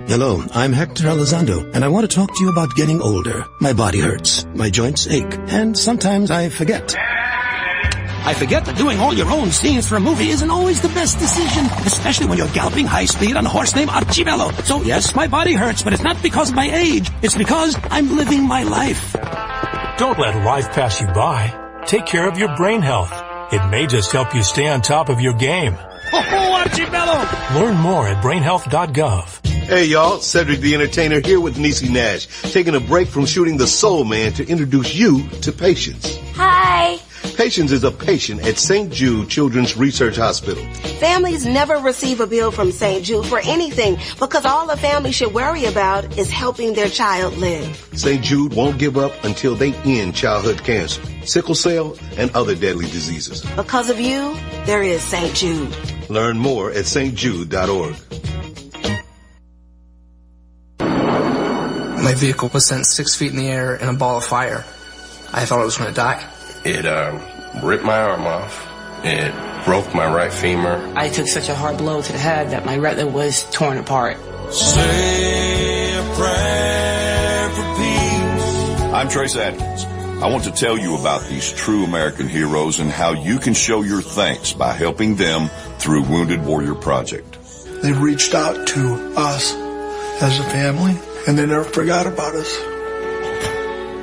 Hello, I'm Hector Elizondo, and I want to talk to you about getting older. My body hurts, my joints ache, and sometimes I forget. I forget that doing all your own scenes for a movie isn't always the best decision, especially when you're galloping high speed on a horse named Archibello. So yes, my body hurts, but it's not because of my age. It's because I'm living my life. Don't let life pass you by. Take care of your brain health. It may just help you stay on top of your game. Oh, Archibello! Learn more at brainhealth.gov. Hey y'all, Cedric the Entertainer here with Niecy Nash, taking a break from shooting The Soul Man to introduce you to Patience. Hi. Patience is a patient at St. Jude Children's Research Hospital. Families never receive a bill from St. Jude for anything because all a family should worry about is helping their child live. St. Jude won't give up until they end childhood cancer, sickle cell, and other deadly diseases. Because of you, there is St. Jude. Learn more at stjude.org. My vehicle was sent 6 feet in the air in a ball of fire. I thought I was going to die. It ripped my arm off. It broke my right femur. I took such a hard blow to the head that my retina was torn apart. Say a prayer for peace. I'm Trace Adkins. I want to tell you about these true American heroes and how you can show your thanks by helping them through Wounded Warrior Project. They've reached out to us as a family, and they never forgot about us.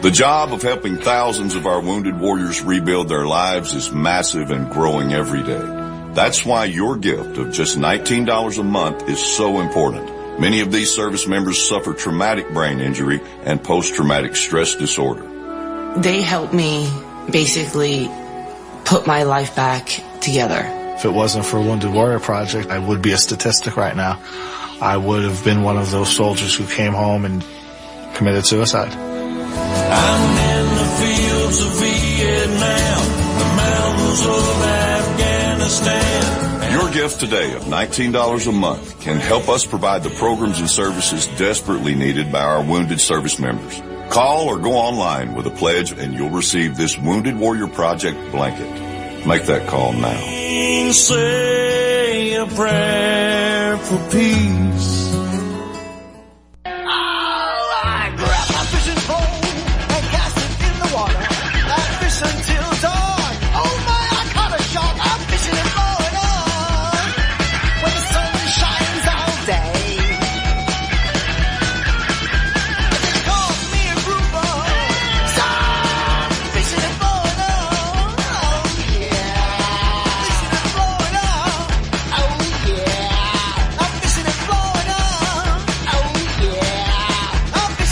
The job of helping thousands of our wounded warriors rebuild their lives is massive and growing every day. That's why your gift of just $19 a month is so important. Many of these service members suffer traumatic brain injury and post-traumatic stress disorder. They helped me basically put my life back together. If it wasn't for Wounded Warrior Project, I would be a statistic right now. I would have been one of those soldiers who came home and committed suicide. I'm in the fields of Vietnam, the mountains of Afghanistan. Your gift today of $19 a month can help us provide the programs and services desperately needed by our wounded service members. Call or go online with a pledge and you'll receive this Wounded Warrior Project blanket. Make that call now. Say a prayer for peace.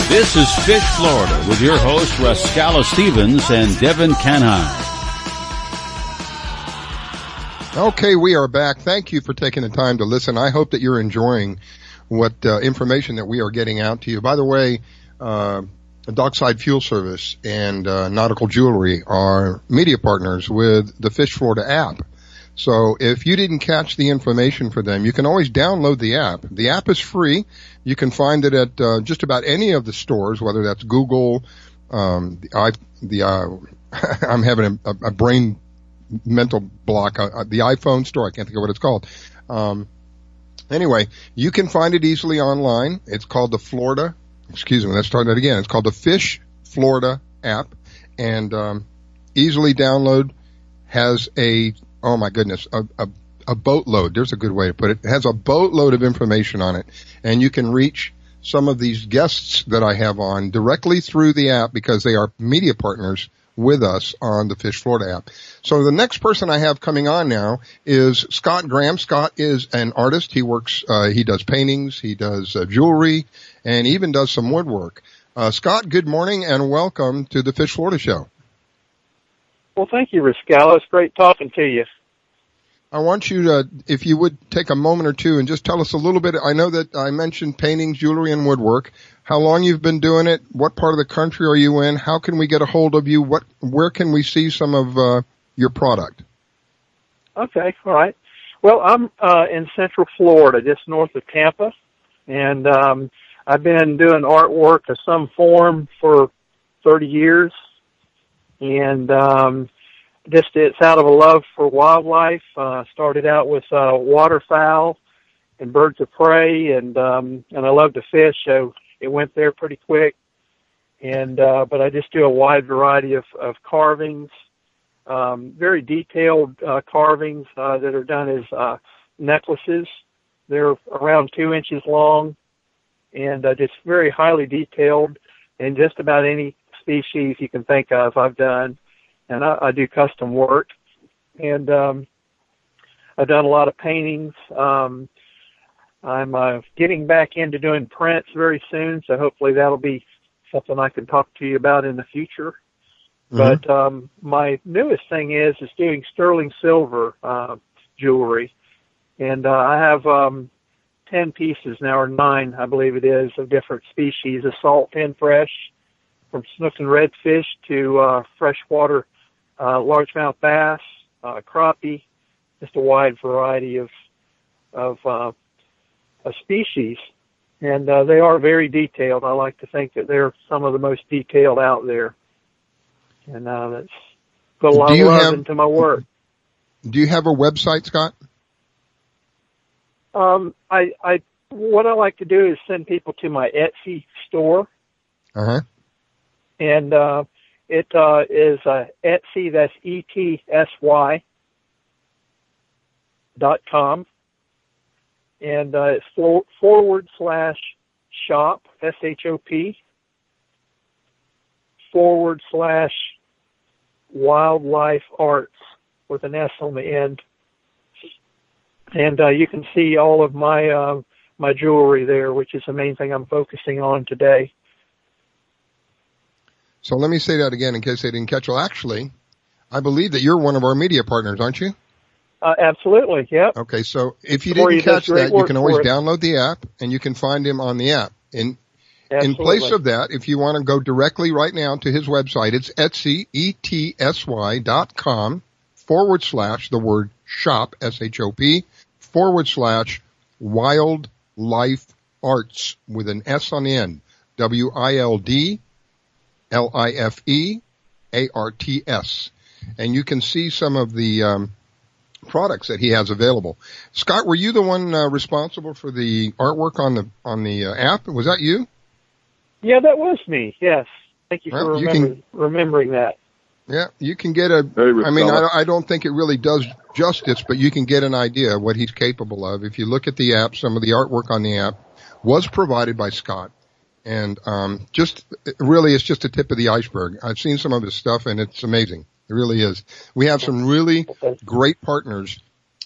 This is Fish Florida with your hosts Rascala Stevens and Devin Kanhai. Okay, we are back. Thank you for taking the time to listen. I hope that you're enjoying what information that we are getting out to you. By the way, Dockside Fuel Service and Nautical Jewelry are media partners with the Fish Florida app. So if you didn't catch the information for them, you can always download the app. The app is free. You can find it at just about any of the stores, whether that's Google, I'm having a brain mental block, the iPhone store. I can't think of what it's called. Anyway, you can find it easily online. It's called let's start that again. It's called the Fish Florida app, and easily download. Has a boatload. There's a good way to put it. It has a boatload of information on it, and you can reach some of these guests that I have on directly through the app because they are media partners with us on the Fish Florida app. So the next person I have coming on now is Scott Graham. Scott is an artist. He works, he does paintings, he does jewelry, and even does some woodwork. Scott, good morning and welcome to the Fish Florida Show. Well, thank you, Rascala. It's great talking to you. I want you to, if you would take a moment or two and just tell us a little bit. I know that I mentioned paintings, jewelry, and woodwork. How long you've been doing it? What part of the country are you in? How can we get a hold of you? Where can we see some of your product? Okay, all right. Well, I'm in Central Florida, just north of Tampa, and I've been doing artwork of some form for 30 years, and it's out of a love for wildlife. Started out with waterfowl and birds of prey, and I love to fish, so it went there pretty quick. And but I just do a wide variety of carvings, very detailed carvings that are done as necklaces. They're around 2 inches long, and just very highly detailed, and just about any species you can think of I've done. And I do custom work, and I've done a lot of paintings. I'm getting back into doing prints very soon, so hopefully that'll be something I can talk to you about in the future. Mm-hmm. But my newest thing is doing sterling silver jewelry, and I have 10 pieces now, or 9, I believe it is, of different species of salt and fresh, from snook and redfish to freshwater largemouth bass, crappie, just a wide variety of species, and they are very detailed. I like to think that they're some of the most detailed out there, and that's put a lot of love into my work. Do you have a website, Scott? What I like to do is send people to my Etsy store. Uh-huh. And it is Etsy, that's ETSY.com. And it's /shop, SHOP, /wildlife arts with an S on the end. And you can see all of my my jewelry there, which is the main thing I'm focusing on today. So let me say that again in case they didn't catch. Well, actually, I believe that you're one of our media partners, aren't you? Absolutely, yep. Okay, so if you didn't catch that, you can always download the app, and you can find him on the app. In place of that, if you want to go directly right now to his website, it's Etsy, ETSY.com, / the word shop, SHOP, / wildlife arts with an S on the end, WILDLIFEARTS. And you can see some of the products that he has available. Scott, were you the one responsible for the artwork on the app? Was that you? Yeah, that was me. Yes. Thank you for remembering that. Yeah, you can get I don't think it really does justice, but you can get an idea of what he's capable of. If you look at the app, some of the artwork on the app was provided by Scott. And it's just a tip of the iceberg. I've seen some of his stuff, and it's amazing. It really is. We have some really great partners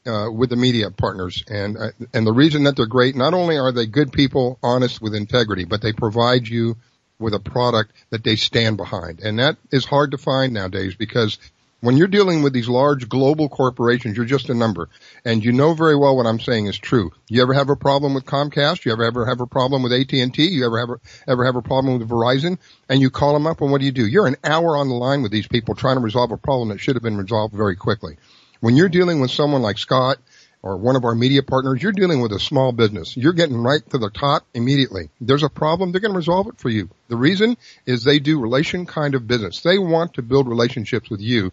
with the media partners, and the reason that they're great, not only are they good people, honest with integrity, but they provide you with a product that they stand behind. And that is hard to find nowadays because when you're dealing with these large global corporations, you're just a number. And you know very well what I'm saying is true. You ever have a problem with Comcast? You ever have a problem with AT&T? You ever have a problem with Verizon? And you call them up, and what do? You're an hour on the line with these people trying to resolve a problem that should have been resolved very quickly. When you're dealing with someone like Scott or one of our media partners, you're dealing with a small business. You're getting right to the top immediately. There's a problem, they're going to resolve it for you. The reason is they do relation kind of business. They want to build relationships with you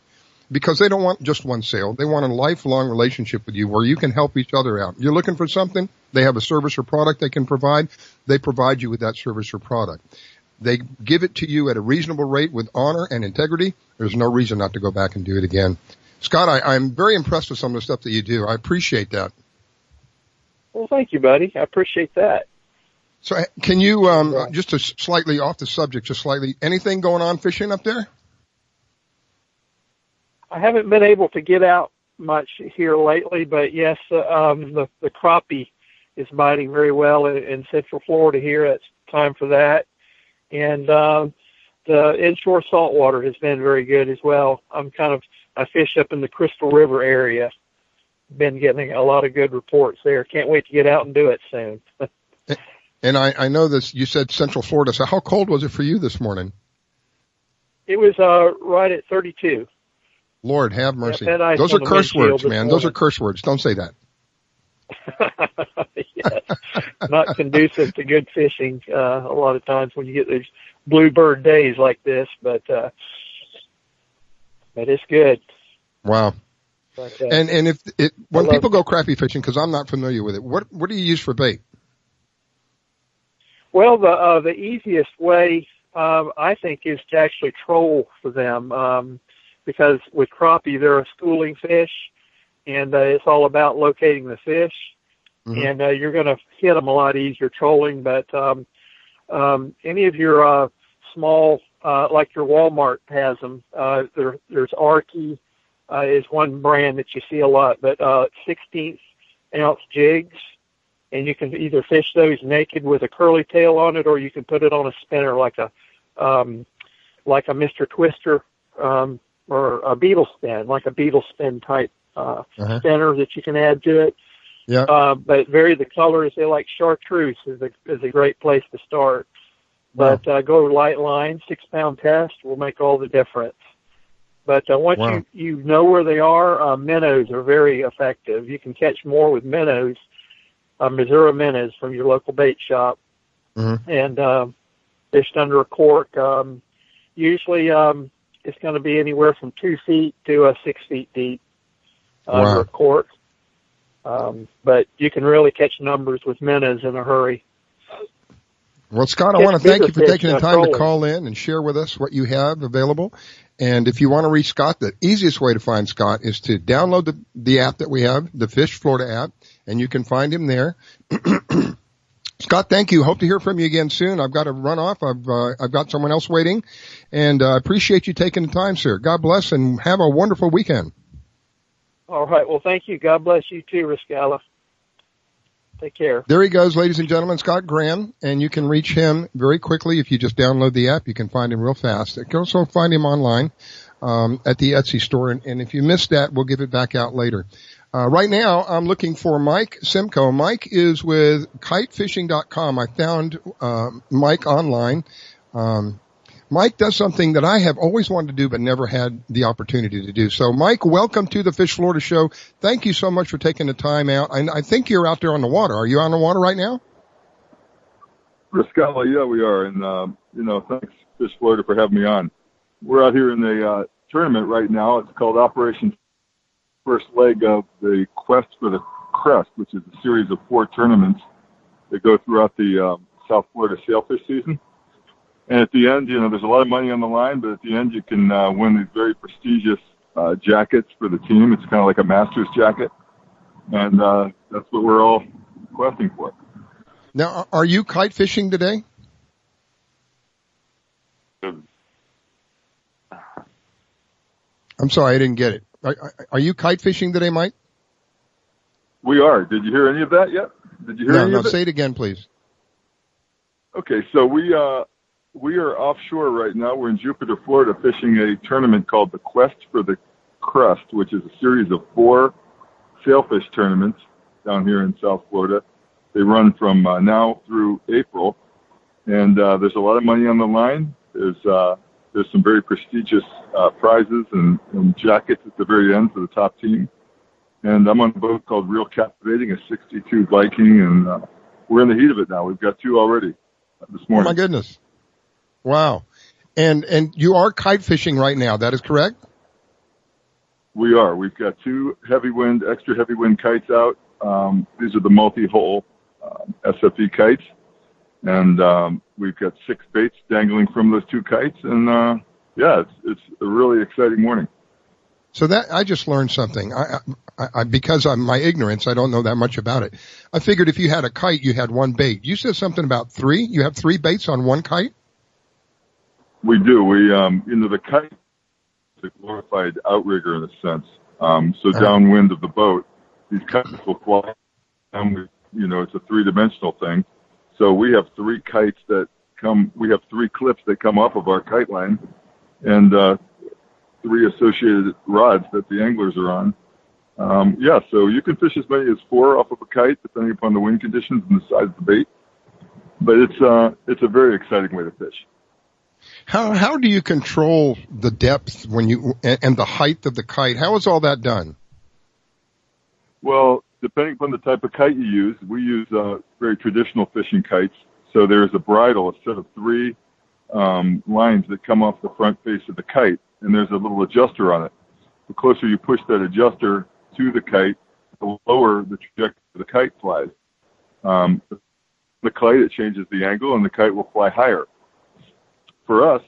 because they don't want just one sale. They want a lifelong relationship with you where you can help each other out. You're looking for something, they have a service or product they can provide. They provide you with that service or product. They give it to you at a reasonable rate with honor and integrity. There's no reason not to go back and do it again. Scott, I'm very impressed with some of the stuff that you do. I appreciate that. Well, thank you, buddy. I appreciate that. So can you, just to slightly off the subject, just slightly, anything going on fishing up there? I haven't been able to get out much here lately, but yes, the crappie is biting very well in Central Florida here. It's time for that. And the inshore saltwater has been very good as well. I fish up in the Crystal River area. Been getting a lot of good reports there. Can't wait to get out and do it soon. And I know this, you said Central Florida, so how cold was it for you this morning? It was right at 32. Lord, have mercy. Yeah, those are curse words, man. Those are curse words. Don't say that. Yes. Not conducive to good fishing a lot of times when you get these bluebird days like this, but it's good. Wow. But, and when people go crappie fishing, because I'm not familiar with it, what do you use for bait? Well, the easiest way I think is to actually troll for them. Because with crappie, they're a schooling fish, and it's all about locating the fish. Mm-hmm. And you're going to hit them a lot easier trolling. But any of your small, like your Walmart has them, there's Arky is one brand that you see a lot, but 16th ounce jigs, and you can either fish those naked with a curly tail on it, or you can put it on a spinner like a Mr. Twister. Or a beetle spin, like a beetle spin type spinner that you can add to it. Yeah. But vary the colors. They like chartreuse is a great place to start. But go light line, 6-pound test will make all the difference. But once you know where they are, minnows are very effective. You can catch more with minnows, Missouri minnows from your local bait shop, and fished under a cork. Usually. It's going to be anywhere from 2 feet to 6 feet deep under a cork. But you can really catch numbers with minnows in a hurry. Well, Scott, I want to thank you for taking the time to call in and share with us what you have available. And if you want to reach Scott, the easiest way to find Scott is to download the app that we have, the Fish Florida app, and you can find him there. Scott, thank you. Hope to hear from you again soon. I've got to run off. I've got someone else waiting, and I appreciate you taking the time, sir. God bless, and have a wonderful weekend. All right. Well, thank you. God bless you too, Riscala. Take care. There he goes, ladies and gentlemen, Scott Graham, and you can reach him very quickly if you just download the app. You can find him real fast. You can also find him online at the Etsy store, and if you missed that, we'll give it back out later. Right now, I'm looking for Mike Simko. Mike is with kitefishing.com. I found Mike online. Mike does something that I have always wanted to do but never had the opportunity to do. So, Mike, welcome to the Fish Florida Show. Thank you so much for taking the time out. I think you're out there on the water. Are you on the water right now? Riscala, yeah, we are. And, thanks, Fish Florida, for having me on. We're out here in the tournament right now. It's called Operation First Leg of the Quest for the Crest, which is a series of 4 tournaments that go throughout the South Florida sailfish season. And at the end, there's a lot of money on the line, but at the end you can win these very prestigious jackets for the team. It's kind of like a master's jacket, and that's what we're all questing for. Now, are you kite fishing today? I'm sorry, I didn't get it. Are you kite fishing today, Mike? We are. Did you hear any of that yet? Did you hear any of it? No, say it again, please. Okay, so we are offshore right now. We're in Jupiter, Florida, fishing a tournament called the Quest for the Crust, which is a series of 4 sailfish tournaments down here in South Florida. They run from now through April, and there's a lot of money on the line. There's some very prestigious prizes and jackets at the very end for the top team. And I'm on a boat called Real Captivating, a 62 Viking, and we're in the heat of it now. We've got 2 already this morning. Oh, my goodness. Wow. And you are kite fishing right now, that is correct? We are. We've got 2 extra heavy wind kites out. These are the multi-hole SFE kites. And we've got 6 baits dangling from those 2 kites. And, it's a really exciting morning. So that I just learned something. I because of my ignorance, I don't know that much about it. I figured if you had a kite, you had 1 bait. You said something about 3. You have 3 baits on 1 kite? We do. We, the kite is a glorified outrigger in a sense. So downwind of the boat, these kites will fly down. It's a 3-dimensional thing. So we have 3 kites we have 3 clips that come off of our kite line, and 3 associated rods that the anglers are on. So you can fish as many as 4 off of a kite, depending upon the wind conditions and the size of the bait. But it's a very exciting way to fish. How do you control the depth and the height of the kite? How is all that done? Well, depending upon the type of kite you use, we use very traditional fishing kites. So there's a bridle, a set of 3 lines that come off the front face of the kite, and there's a little adjuster on it. The closer you push that adjuster to the kite, the lower the trajectory of the kite flies. The kite, it changes the angle, and the kite will fly higher. For us,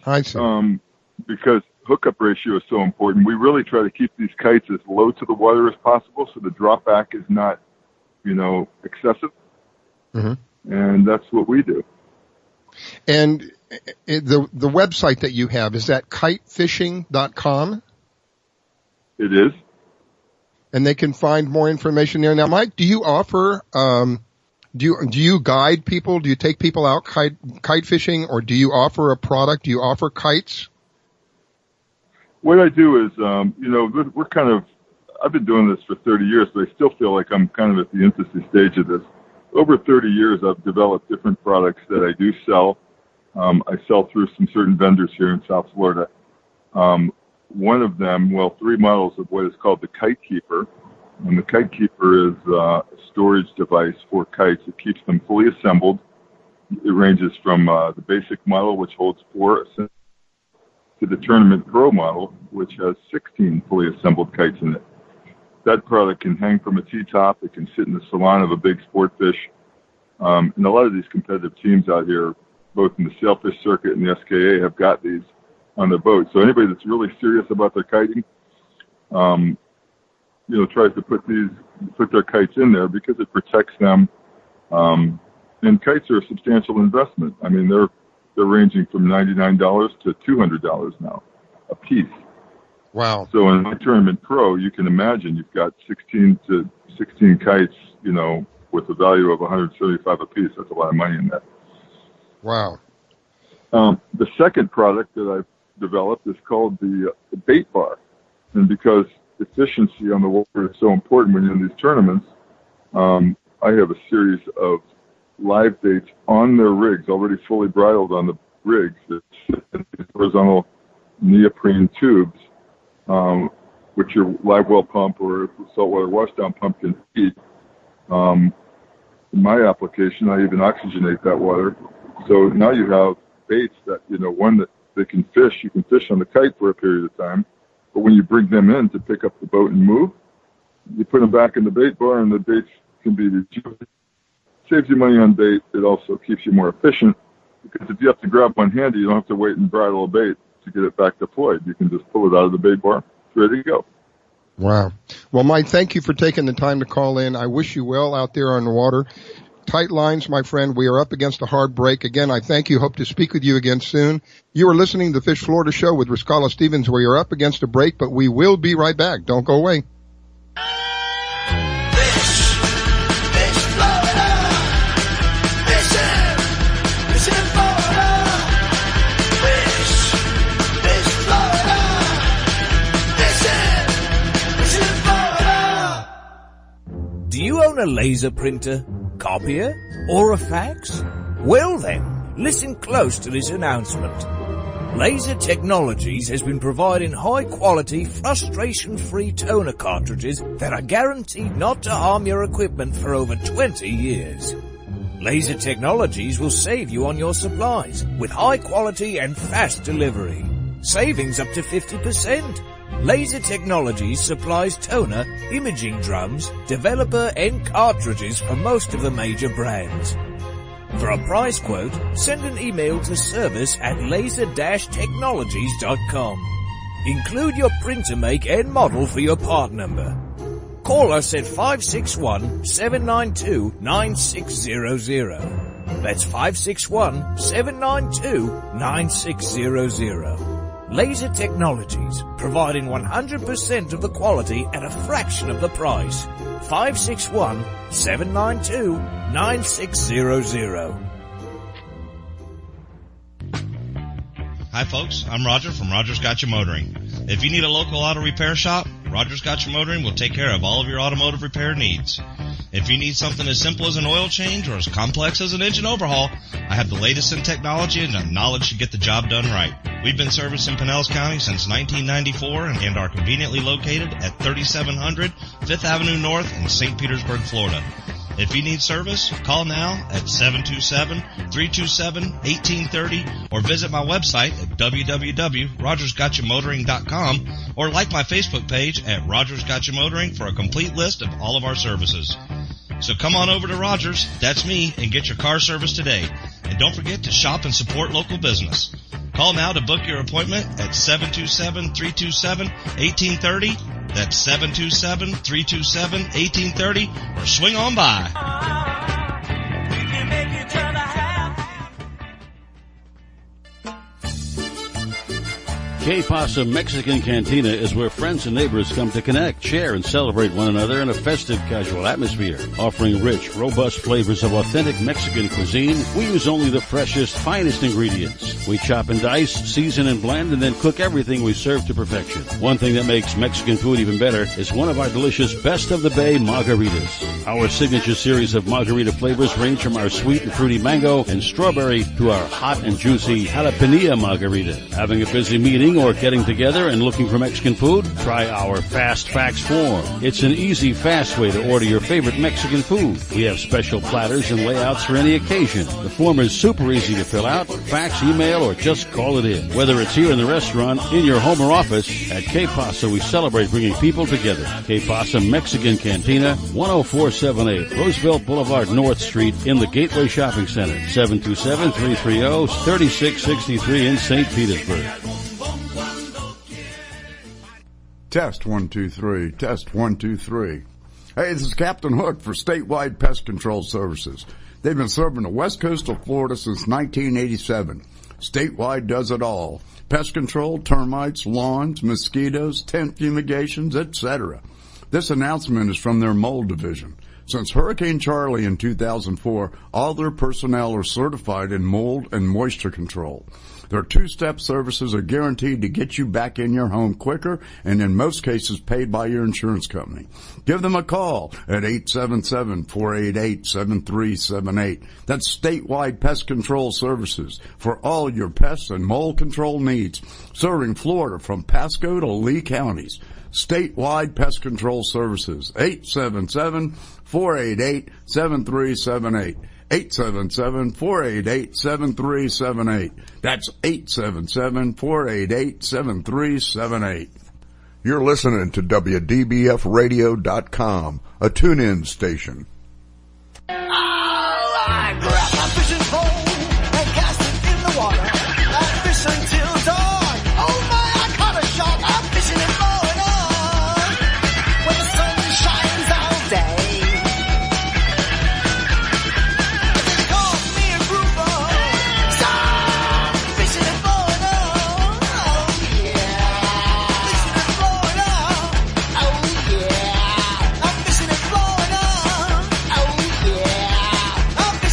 because hookup ratio is so important, we really try to keep these kites as low to the water as possible so the drop back is not, excessive. Mm-hmm. And that's what we do. And the website that you have, is that kitefishing.com? It is. And they can find more information there. Now, Mike, do you offer, do you guide people? Do you take people out kite fishing, or do you offer a product? Do you offer kites? What I do is, we're kind of, I've been doing this for 30 years, but I still feel like I'm kind of at the infancy stage of this. Over 30 years, I've developed different products that I do sell. I sell through some certain vendors here in South Florida. One of them, 3 models of what is called the Kite Keeper. And the Kite Keeper is a storage device for kites. It keeps them fully assembled. It ranges from the basic model, which holds 4, to the Tournament Pro model, which has 16 fully assembled kites in it. That product can hang from a T-top. It can sit in the salon of a big sport fish. And a lot of these competitive teams out here, both in the sailfish circuit and the SKA, have got these on their boat. So anybody that's really serious about their kiting, tries to put their kites in there because it protects them. And kites are a substantial investment. I mean, they're ranging from $99 to $200 now a piece. Wow. So in my Tournament Pro, you can imagine you've got 16 kites, with a value of $175 a piece. That's a lot of money in that. Wow. The second product that I've developed is called the bait bar. And because efficiency on the water is so important when you're in these tournaments, I have a series of live baits on their rigs, already fully bridled on the rigs, that sit in these horizontal neoprene tubes, which your live well pump or saltwater washdown pump can feed. In my application, I even oxygenate that water. So now you have baits that, one that they can fish. You can fish on the kite for a period of time. But when you bring them in to pick up the boat and move, you put them back in the bait bar and the baits can be rejuvenated. Saves you money on bait. It also keeps you more efficient because if you have to grab one handy, you don't have to wait and bridle a bait to get it back deployed. You can just pull it out of the bait bar. It's ready to go. Wow. Well, Mike, thank you for taking the time to call in. I wish you well out there on the water. Tight lines, my friend. We are up against a hard break. Again, I thank you. Hope to speak with you again soon. You are listening to the Fish Florida Show with Riscala Stevens, where you're up against a break, but we will be right back. Don't go away. own a laser printer, copier, or a fax? Well then, listen close to this announcement. Laser Technologies has been providing high-quality, frustration-free toner cartridges that are guaranteed not to harm your equipment for over 20 years. Laser Technologies will save you on your supplies with high quality and fast delivery. Savings up to 50%. Laser Technologies supplies toner, imaging drums, developer and cartridges for most of the major brands. For a price quote, send an email to service@laser-technologies.com. Include your printer make and model for your part number. Call us at 561-792-9600. That's 561-792-9600. Laser Technologies, providing 100% of the quality at a fraction of the price. 561-792-9600. Hi folks, I'm Roger from Roger's Gotcha Motoring. If you need a local auto repair shop, Roger's Gotcha Motoring will take care of all of your automotive repair needs. If you need something as simple as an oil change or as complex as an engine overhaul, I have the latest in technology and the knowledge to get the job done right. We've been servicing Pinellas County since 1994 and are conveniently located at 3700 5th Avenue North in St. Petersburg, Florida. If you need service, call now at 727-327-1830 or visit my website at www.rogersgotchamotoring.com or like my Facebook page at Rogers Gotcha Motoring for a complete list of all of our services. So come on over to Rogers, that's me, and get your car service today. And don't forget to shop and support local business. Call now to book your appointment at 727-327-1830. That's 727-327-1830, or swing on by. Que Pasa Mexican Cantina is where friends and neighbors come to connect, share, and celebrate one another in a festive, casual atmosphere. Offering rich, robust flavors of authentic Mexican cuisine, we use only the freshest, finest ingredients. We chop and dice, season and blend, and then cook everything we serve to perfection. One thing that makes Mexican food even better is one of our delicious Best of the Bay margaritas. Our signature series of margarita flavors range from our sweet and fruity mango and strawberry to our hot and juicy jalapeno margarita. Having a busy meeting or getting together and looking for Mexican food? Try our Fast Fax form. It's an easy, fast way to order your favorite Mexican food. We have special platters and layouts for any occasion. The form is super easy to fill out, fax, email, or just call it in. Whether it's here in the restaurant, in your home or office, at Que Pasa we celebrate bringing people together. Que Pasa Mexican Cantina, 10478 Roosevelt Boulevard North Street in the Gateway Shopping Center, 727-330-3663 in St. Petersburg. Test 1 2 3. Test 1 2 3. Hey, this is Captain Hook for Statewide Pest Control Services. They've been serving the west coast of Florida since 1987. Statewide does it all. Pest control, termites, lawns, mosquitoes, tent fumigations, etc. This announcement is from their mold division. Since Hurricane Charlie in 2004, all their personnel are certified in mold and moisture control. Their two-step services are guaranteed to get you back in your home quicker and in most cases paid by your insurance company. Give them a call at 877-488-7378. That's Statewide Pest Control Services for all your pest and mold control needs, serving Florida from Pasco to Lee counties. Statewide Pest Control Services, 877-488-7378. 877-488-7378. That's 877-488-7378. You're listening to WDBFradio.com, a tune-in station. I grab my fishing pole and cast it in the water. I fish until dawn. Oh my, I caught a shark. I'm fishing and blowing on when the sun shines all day.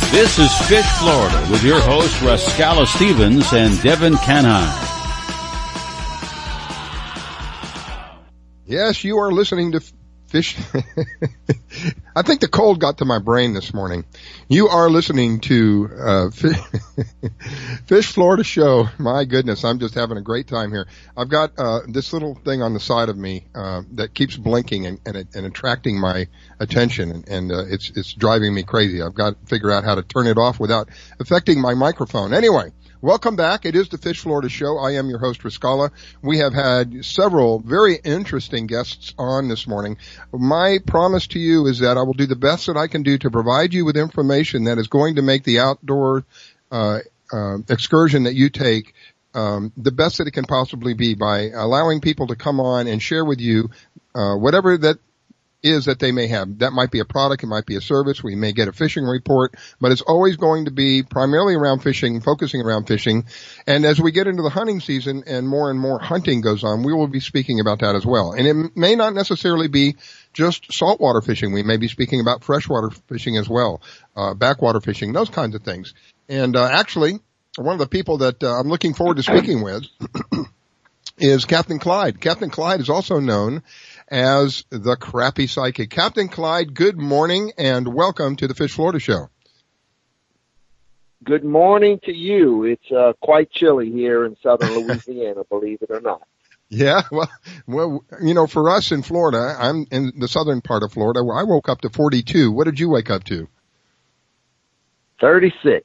This is Fish Florida with your hosts Rascala Stevens and Devin Kanhai. Yes, you are listening to Fish. I think the cold got to my brain this morning. You are listening to Fish Florida Show. My goodness, I'm just having a great time here. I've got this little thing on the side of me that keeps blinking and attracting my attention, and it's driving me crazy. I've got to figure out how to turn it off without affecting my microphone. Anyway. Welcome back. It is the Fish Florida Show. I am your host, McCollough. We have had several very interesting guests on this morning. My promise to you is that I will do the best that I can do to provide you with information that is going to make the outdoor excursion that you take the best that it can possibly be by allowing people to come on and share with you whatever that is that they may have. That might be a product, it might be a service, we may get a fishing report, but it's always going to be primarily around fishing, focusing around fishing. And as we get into the hunting season and more hunting goes on, we will be speaking about that as well. And it may not necessarily be just saltwater fishing. We may be speaking about freshwater fishing as well, backwater fishing, those kinds of things. And actually, one of the people that I'm looking forward to speaking with is Captain Clyde. Captain Clyde is also known as the Crappie Psychic. Captain Clyde, good morning and welcome to the Fish Florida Show. Good morning to you. It's quite chilly here in southern Louisiana, believe it or not. Yeah, well, you know, for us in Florida, I'm in the southern part of Florida, where I woke up to 42. What did you wake up to? 36.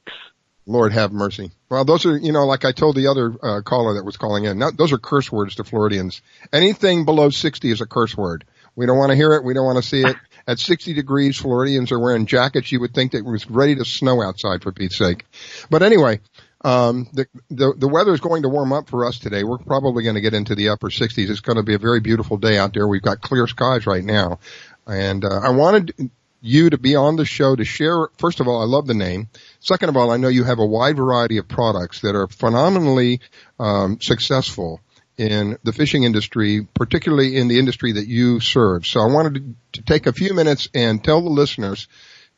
Lord have mercy. Well, those are, you know, like I told the other caller that was calling in, those are curse words to Floridians. Anything below 60 is a curse word. We don't want to hear it. We don't want to see it. At 60 degrees, Floridians are wearing jackets. You would think that it was ready to snow outside, for Pete's sake. But anyway, the weather is going to warm up for us today. We're probably going to get into the upper 60s. It's going to be a very beautiful day out there. We've got clear skies right now. And I wanted you to be on the show to share. First of all, I love the name. Second of all, I know you have a wide variety of products that are phenomenally successful in the fishing industry, particularly in the industry that you serve. So I wanted to take a few minutes and tell the listeners,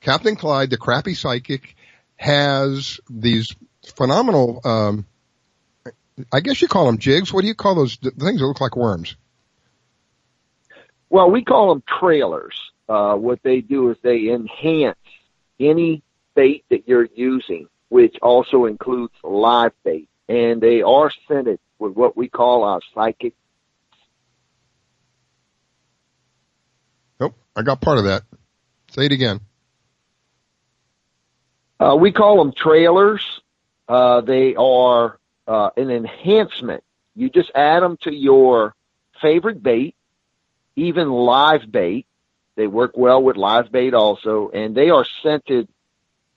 Captain Clyde, the Crappie Psychic, has these phenomenal, I guess you call them jigs. What do you call those things that look like worms? Well, we call them trailers. What they do is they enhance any bait that you're using, which also includes live bait, and they are scented with what we call our psychic. Nope, I got part of that. Say it again. We call them trailers. They are an enhancement. You just add them to your favorite bait, even live bait. They work well with live bait also, and they are scented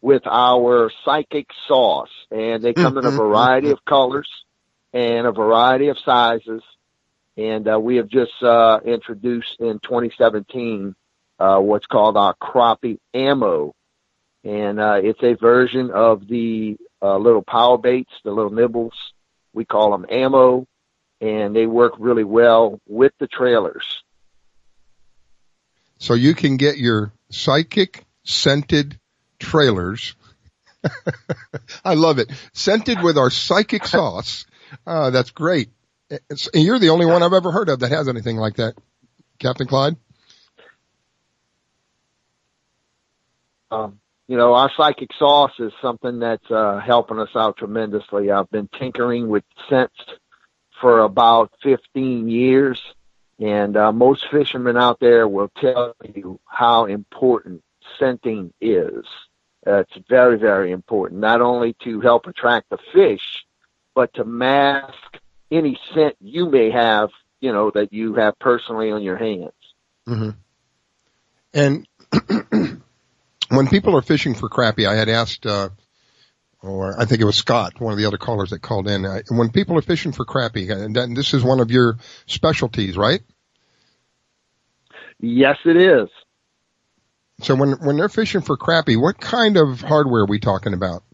with our psychic sauce. And they come in a variety of colors and a variety of sizes. And we have just introduced in 2017 what's called our Crappie Ammo. And it's a version of the little power baits, the little nibbles. We call them Ammo, and they work really well with the trailers. So you can get your psychic scented trailers. I love it. Scented with our psychic sauce. That's great. You're the only one I've ever heard of that has anything like that, Captain Clyde. You know, our psychic sauce is something that's helping us out tremendously. I've been tinkering with scents for about 15 years. And most fishermen out there will tell you how important scenting is. It's very, very important, not only to help attract the fish, but to mask any scent you may have, you know, that you have personally on your hands. Mm-hmm. And when people are fishing for crappie, I had asked, or I think it was Scott, one of the other callers that called in. When people are fishing for crappie, and this is one of your specialties, right? Yes, it is. So when they're fishing for crappie, what kind of hardware are we talking about?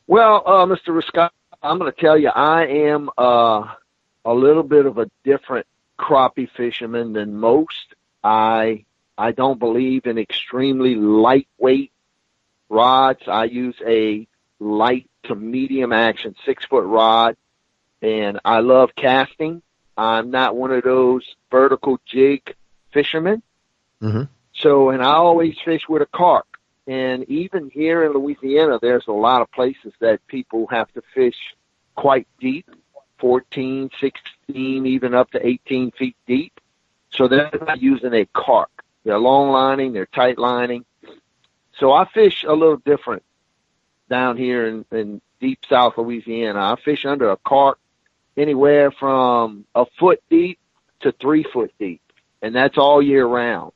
Well, Mr. Riscott, I'm going to tell you, I am a little bit of a different crappie fisherman than most. I don't believe in extremely lightweight rods. I use a light to medium action 6-foot rod, and I love casting. I'm not one of those vertical jig fishermen. Mm-hmm. So, and I always fish with a carp. And even here in Louisiana, there's a lot of places that people have to fish quite deep, 14, 16, even up to 18 feet deep. So they're not using a carp. They're long lining, they're tight lining. So I fish a little different down here in deep South Louisiana. I fish under a carp anywhere from a foot deep to 3 foot deep. And that's all year round.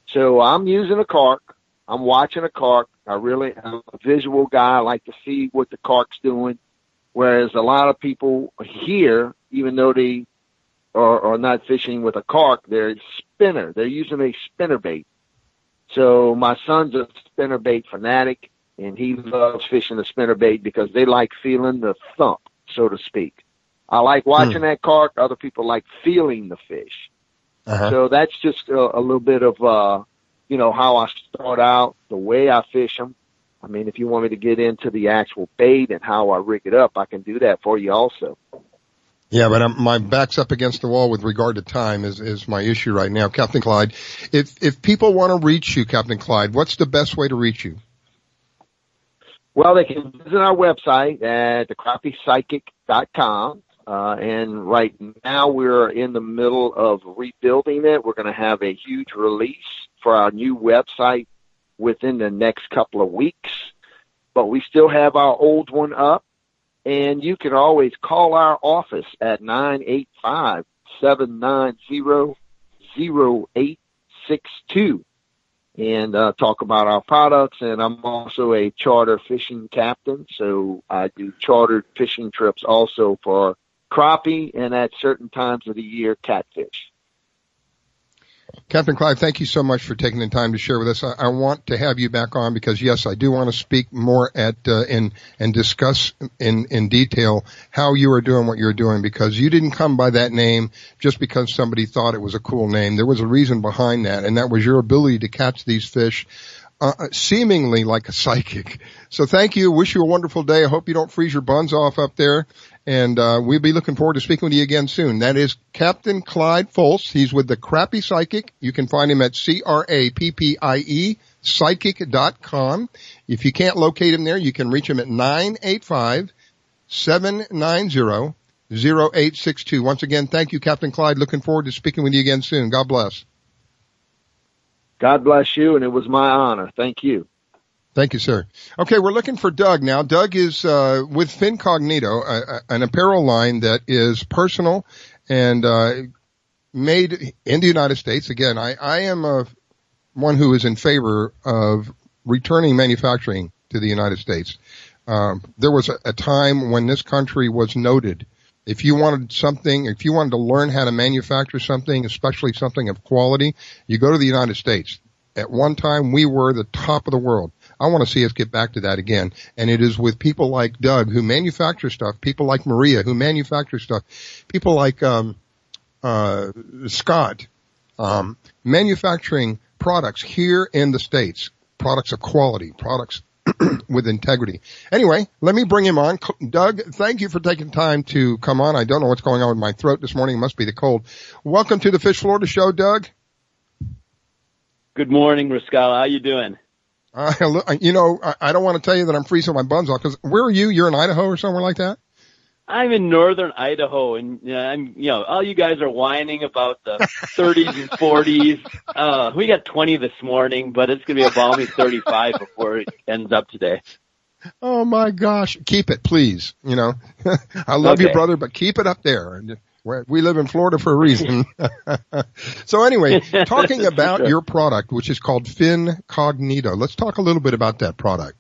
So I'm using a carp. I'm watching a carp. I'm a visual guy. I like to see what the carp's doing. Whereas a lot of people here, even though they are not fishing with a carp, they're spinner. They're using a spinner bait. So my son's a spinner bait fanatic, and he loves fishing the spinner bait because they like feeling the thump, so to speak. I like watching that carp. Other people like feeling the fish. Uh-huh. So that's just a little bit of, how I start out, the way I fish them. I mean, if you want me to get into the actual bait and how I rig it up, I can do that for you also. Yeah, but my back's up against the wall with regard to time is my issue right now. Captain Clyde, if people want to reach you, Captain Clyde, what's the best way to reach you? Well, they can visit our website at thecrappiepsychic.com. And right now we're in the middle of rebuilding it. We're going to have a huge release for our new website within the next couple of weeks. But we still have our old one up. And you can always call our office at 985-790-0862 and talk about our products. And I'm also a charter fishing captain, so I do chartered fishing trips also for crappie and at certain times of the year, catfish. Captain Clyde, thank you so much for taking the time to share with us. I want to have you back on because, yes, I do want to speak more and discuss in detail how you are doing what you're doing, because you didn't come by that name just because somebody thought it was a cool name. There was a reason behind that, and that was your ability to catch these fish seemingly like a psychic. So thank you. Wish you a wonderful day. I hope you don't freeze your buns off up there. And we'll be looking forward to speaking with you again soon. That is Captain Clyde Folse. He's with the Crappie Psychic. You can find him at CRAPPIE psychic.com. If you can't locate him there, you can reach him at 985-790-0862. Once again, thank you, Captain Clyde. Looking forward to speaking with you again soon. God bless. God bless you, and it was my honor. Thank you. Thank you, sir. Okay, we're looking for Doug now. Doug is with Fincognito, an apparel line that is personal and made in the United States. Again, I am one who is in favor of returning manufacturing to the United States. There was a time when this country was noted. If you wanted something, if you wanted to learn how to manufacture something, especially something of quality, you go to the United States. At one time, we were the top of the world. I want to see us get back to that again. And it is with people like Doug who manufacture stuff, people like Maria who manufacture stuff, people like Scott, manufacturing products here in the States, products of quality, products with integrity. Anyway, let me bring him on. Doug, thank you for taking time to come on. I don't know what's going on with my throat this morning. It must be the cold. Welcome to the Fish Florida Show, Doug. Good morning, Rascala. How you doing? I don't want to tell you that I'm freezing my buns off, because where are you? You're in Idaho or somewhere like that? I'm in northern Idaho, and all you guys are whining about the 30s and 40s. We got 20 this morning, but it's going to be a balmy 35 before it ends up today. Oh my gosh. Keep it, please. I love you, brother, but keep it up there. We live in Florida for a reason. So anyway, talking about your product, which is called Fincognito. Let's talk a little bit about that product.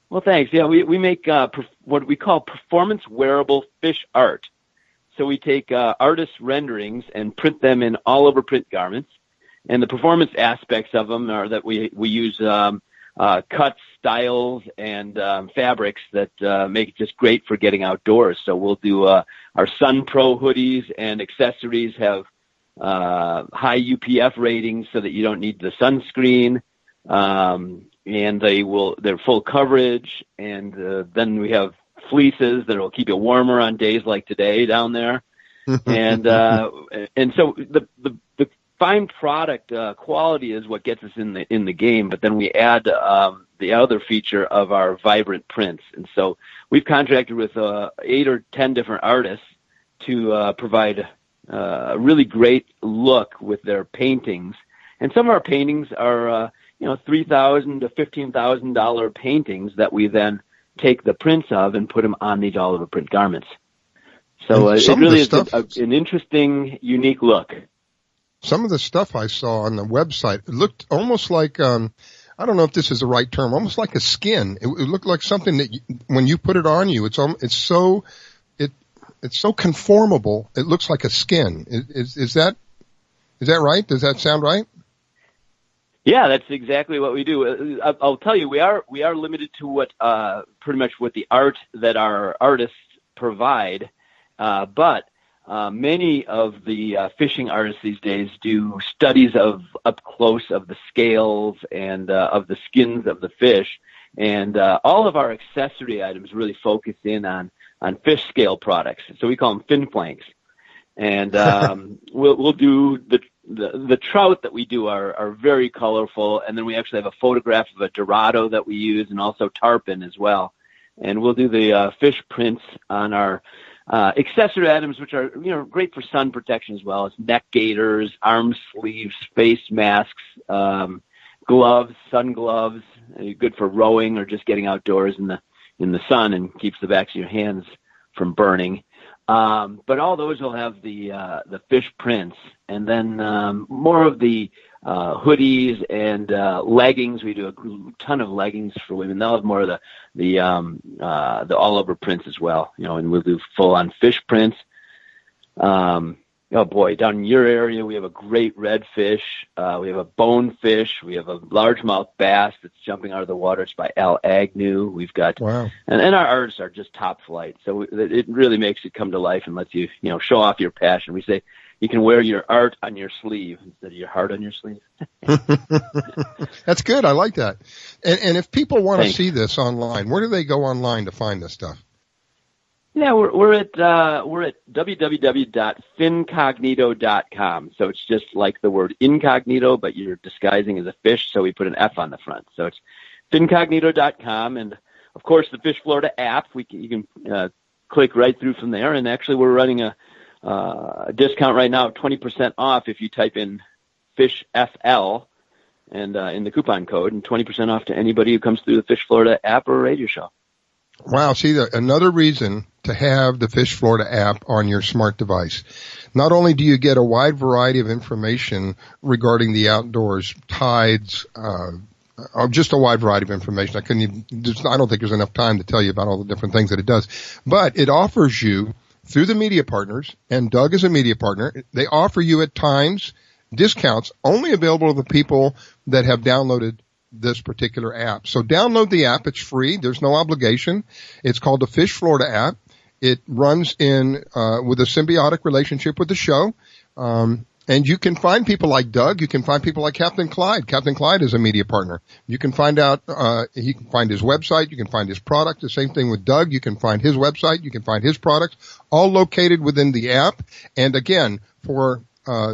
Well, thanks. Yeah, we make what we call performance wearable fish art. So we take artist renderings and print them in all over print garments. And the performance aspects of them are that we use cuts, styles, and fabrics that make it just great for getting outdoors. So we'll do our Sun Pro hoodies and accessories have high UPF ratings so that you don't need the sunscreen. And they're full coverage. And then we have fleeces that will keep you warmer on days like today down there. and so the fine product quality is what gets us in the game. But then we add the other feature of our vibrant prints, and so we've contracted with 8 or 10 different artists to provide a really great look with their paintings. And some of our paintings are $3,000 to $15,000 paintings that we then take the prints of and put them on these all over print garments. So it really is an interesting, unique look. Some of the stuff I saw on the website, it looked almost like, I don't know if this is the right term, almost like a skin. It looked like something that when you put it on you, it's so conformable. It looks like a skin. Is that right? Does that sound right? Yeah, that's exactly what we do. I'll tell you, we are limited to what pretty much what the art that our artists provide, but many of the fishing artists these days do studies of up close of the scales and of the skins of the fish, and all of our accessory items really focus in on fish scale products. So we call them fin flanks, and we'll do the trout that we do are very colorful, and then we actually have a photograph of a dorado that we use, and also tarpon as well. And we'll do the fish prints on our accessory items, which are great for sun protection as well as neck gaiters, arm sleeves, face masks, gloves, sun gloves, good for rowing or just getting outdoors in the sun and keeps the backs of your hands from burning. But all those will have the fish prints, and then more of the hoodies and leggings. We do a ton of leggings for women. They'll have more of the all over prints as well, and we'll do full on fish prints. Oh boy, down in your area, we have a great redfish. We have a bonefish. We have a largemouth bass that's jumping out of the water. It's by Al Agnew. We've got, wow. And our artists are just top flight. So it really makes it come to life and lets you, show off your passion. We say you can wear your art on your sleeve instead of your heart on your sleeve. That's good. I like that. And if people want to see this online, where do they go online to find this stuff? Yeah, we're at www.fincognito.com. So it's just like the word incognito, but you're disguising as a fish, so we put an F on the front. So it's fincognito.com, and of course the Fish Florida app. You can click right through from there. And actually, we're running a discount right now of 20% off if you type in Fish FL and in the coupon code, and 20% off to anybody who comes through the Fish Florida app or radio show. Wow, see, another reason to have the Fish Florida app on your smart device. Not only do you get a wide variety of information regarding the outdoors, tides, just a wide variety of information. I don't think there's enough time to tell you about all the different things that it does. But it offers you, through the media partners, and Doug is a media partner, they offer you at times discounts only available to the people that have downloaded this particular app. So download the app. It's free. There's no obligation. It's called the Fish Florida app. It runs in with a symbiotic relationship with the show. And you can find people like Doug. You can find people like Captain Clyde. Captain Clyde is a media partner. You can find out, he can find his website. You can find his product. The same thing with Doug. You can find his website. You can find his products, all located within the app. And again, for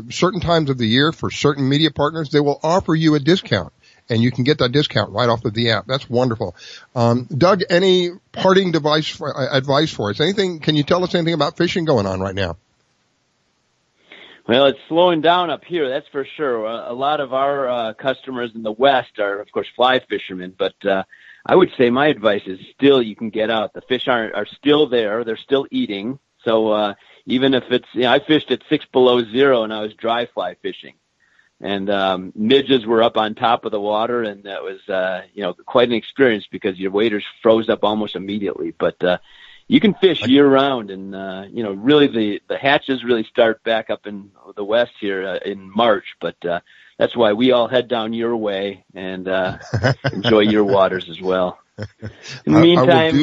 certain times of the year, for certain media partners, they will offer you a discount. And you can get that discount right off of the app. That's wonderful. Doug, any parting advice for us? Can you tell us anything about fishing going on right now? Well, it's slowing down up here, that's for sure. A lot of our customers in the West are, of course, fly fishermen. But I would say my advice is still you can get out. The fish are still there. They're still eating. So even if it's, I fished at 6 below zero and I was dry fly fishing. And midges were up on top of the water, and that was, quite an experience because your waders froze up almost immediately. But you can fish year-round, and, really the hatches really start back up in the West here in March. But that's why we all head down your way and enjoy your waters as well. In the meantime,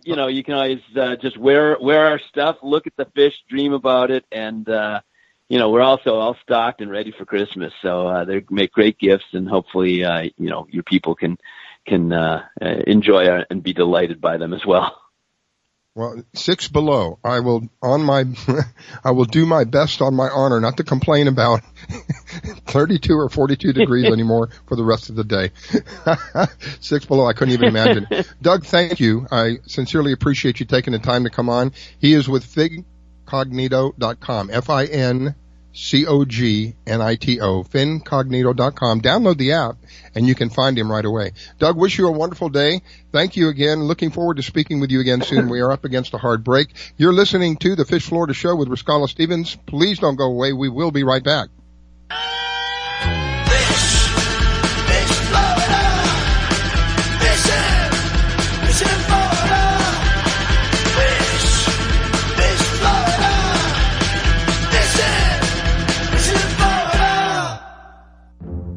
you can always just wear our stuff, look at the fish, dream about it, and we're also all stocked and ready for Christmas, so they make great gifts, and hopefully, your people can enjoy and be delighted by them as well. Well, 6 below. I will do my best on my honor not to complain about 32 or 42 degrees anymore for the rest of the day. 6 below. I couldn't even imagine. Doug, thank you. I sincerely appreciate you taking the time to come on. He is with FinCognito.com. FinCognito, FinCognito.com. Download the app and you can find him right away. Doug, wish you a wonderful day. Thank you again. Looking forward to speaking with you again soon. We are up against a hard break. You're listening to the Fish Florida Show with Rascala Stevens. Please don't go away. We will be right back.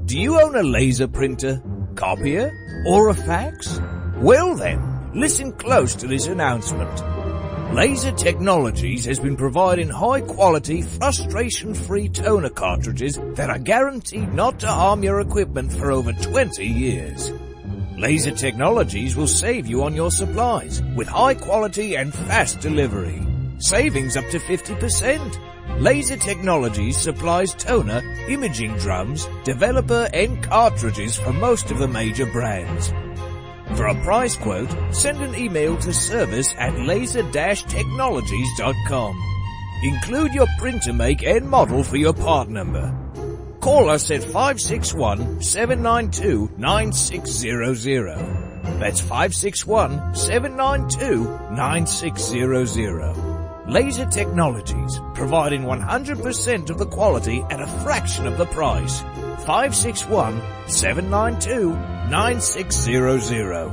Do you own a laser printer, copier, or a fax? Well then, listen close to this announcement. Laser Technologies has been providing high-quality, frustration-free toner cartridges that are guaranteed not to harm your equipment for over 20 years. Laser Technologies will save you on your supplies with high-quality and fast delivery. Savings up to 50%. Laser Technologies supplies toner, imaging drums, developer and cartridges for most of the major brands. For a price quote, send an email to service@laser-technologies.com. Include your printer make and model for your part number. Call us at 561-792-9600. That's 561-792-9600. Laser Technologies, providing 100% of the quality at a fraction of the price. 561-792-9600.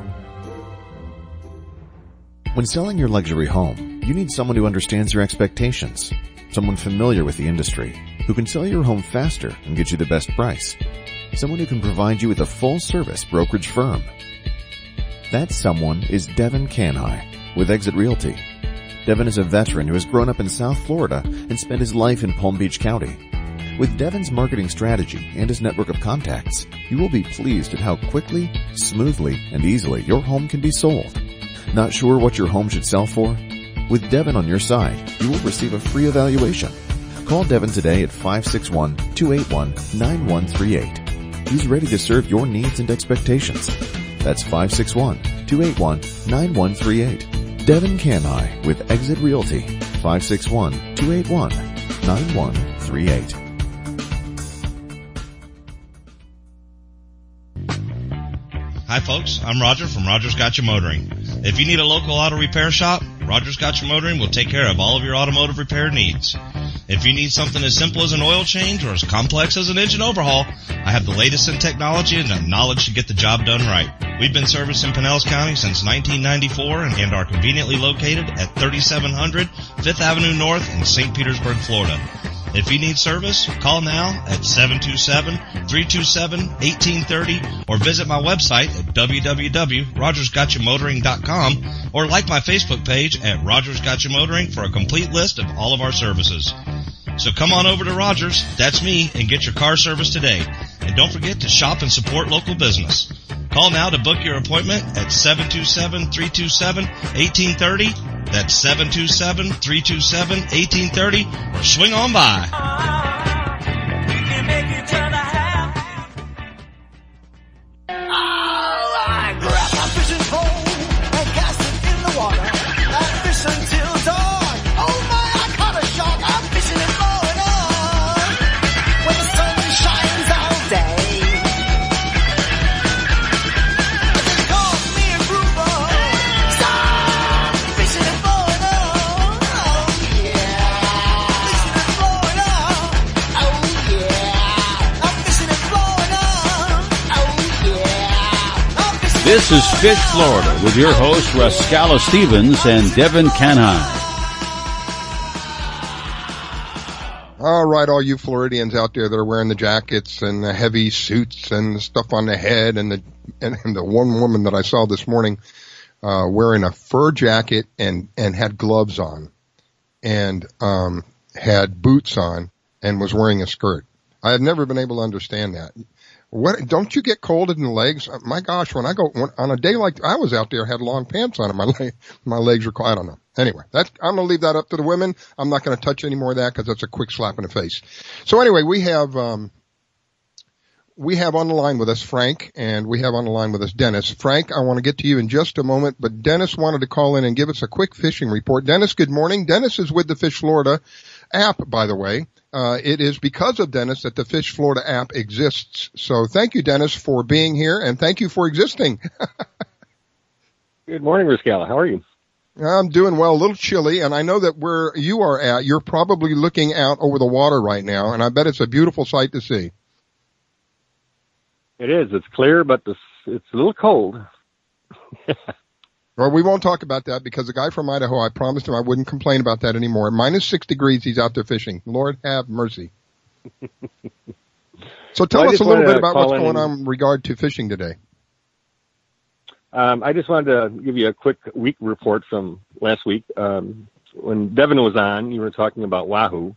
When selling your luxury home, you need someone who understands your expectations, someone familiar with the industry, who can sell your home faster and get you the best price, someone who can provide you with a full-service brokerage firm. That someone is Devin Kanhai with Exit Realty. Devin is a veteran who has grown up in South Florida and spent his life in Palm Beach County. With Devin's marketing strategy and his network of contacts, you will be pleased at how quickly, smoothly, and easily your home can be sold. Not sure what your home should sell for? With Devin on your side, you will receive a free evaluation. Call Devin today at 561-281-9138. He's ready to serve your needs and expectations. That's 561-281-9138. Devin Kanhai with Exit Realty, 561-281-9138. Hi folks, I'm Roger from Roger's Gotcha Motoring. If you need a local auto repair shop, Roger's Gotcha Motoring will take care of all of your automotive repair needs. If you need something as simple as an oil change or as complex as an engine overhaul, I have the latest in technology and the knowledge to get the job done right. We've been servicing Pinellas County since 1994 and are conveniently located at 3700 5th Avenue North in St. Petersburg, Florida. If you need service, call now at 727-327-1830 or visit my website at www.rogersgotchamotoring.com or like my Facebook page at Rogers Gotcha Motoring for a complete list of all of our services. So come on over to Rogers, that's me, and get your car service today. And don't forget to shop and support local business. Call now to book your appointment at 727-327-1830. That's 727-327-1830, or swing on by. I grab my fishing pole and cast it in the water. I fish until dawn. Oh my, I caught a shark. I'm fishing and blowing on when the sun shines all day. They call me a grouper. Stop fishing and blowing on. Oh yeah, fishing and blowing on. Oh yeah, I'm fishing and blowing on. Oh yeah. This is Fish Florida with your hosts Rascala Stevens and Devin Kanhai. All right, all you Floridians out there that are wearing the jackets and the heavy suits and the stuff on the head, and the one woman that I saw this morning wearing a fur jacket and had gloves on and had boots on and was wearing a skirt. I have never been able to understand that. What, don't you get cold in the legs? My gosh, when on a day like I was out there, I had long pants on and my legs were cold. I don't know. Anyway, I'm going to leave that up to the women. I'm not going to touch any more of that because that's a quick slap in the face. So anyway, we have on the line with us Frank, and we have on the line with us Dennis. Frank, I want to get to you in just a moment, but Dennis wanted to call in and give us a quick fishing report. Dennis, good morning. Dennis is with the Fish Florida app, by the way. It is because of Dennis that the Fish Florida app exists. So thank you, Dennis, for being here, and thank you for existing. Good morning, Riscala. How are you? I'm doing well, a little chilly, and I know that where you are at, you're probably looking out over the water right now, and I bet it's a beautiful sight to see. It is. It's clear, but it's a little cold. Well, we won't talk about that because the guy from Idaho, I promised him I wouldn't complain about that anymore. -6 degrees, he's out there fishing. Lord have mercy. So tell us a little bit about what's going on in regard to fishing today. I just wanted to give you a quick week report from last week. When Devin was on, you were talking about wahoo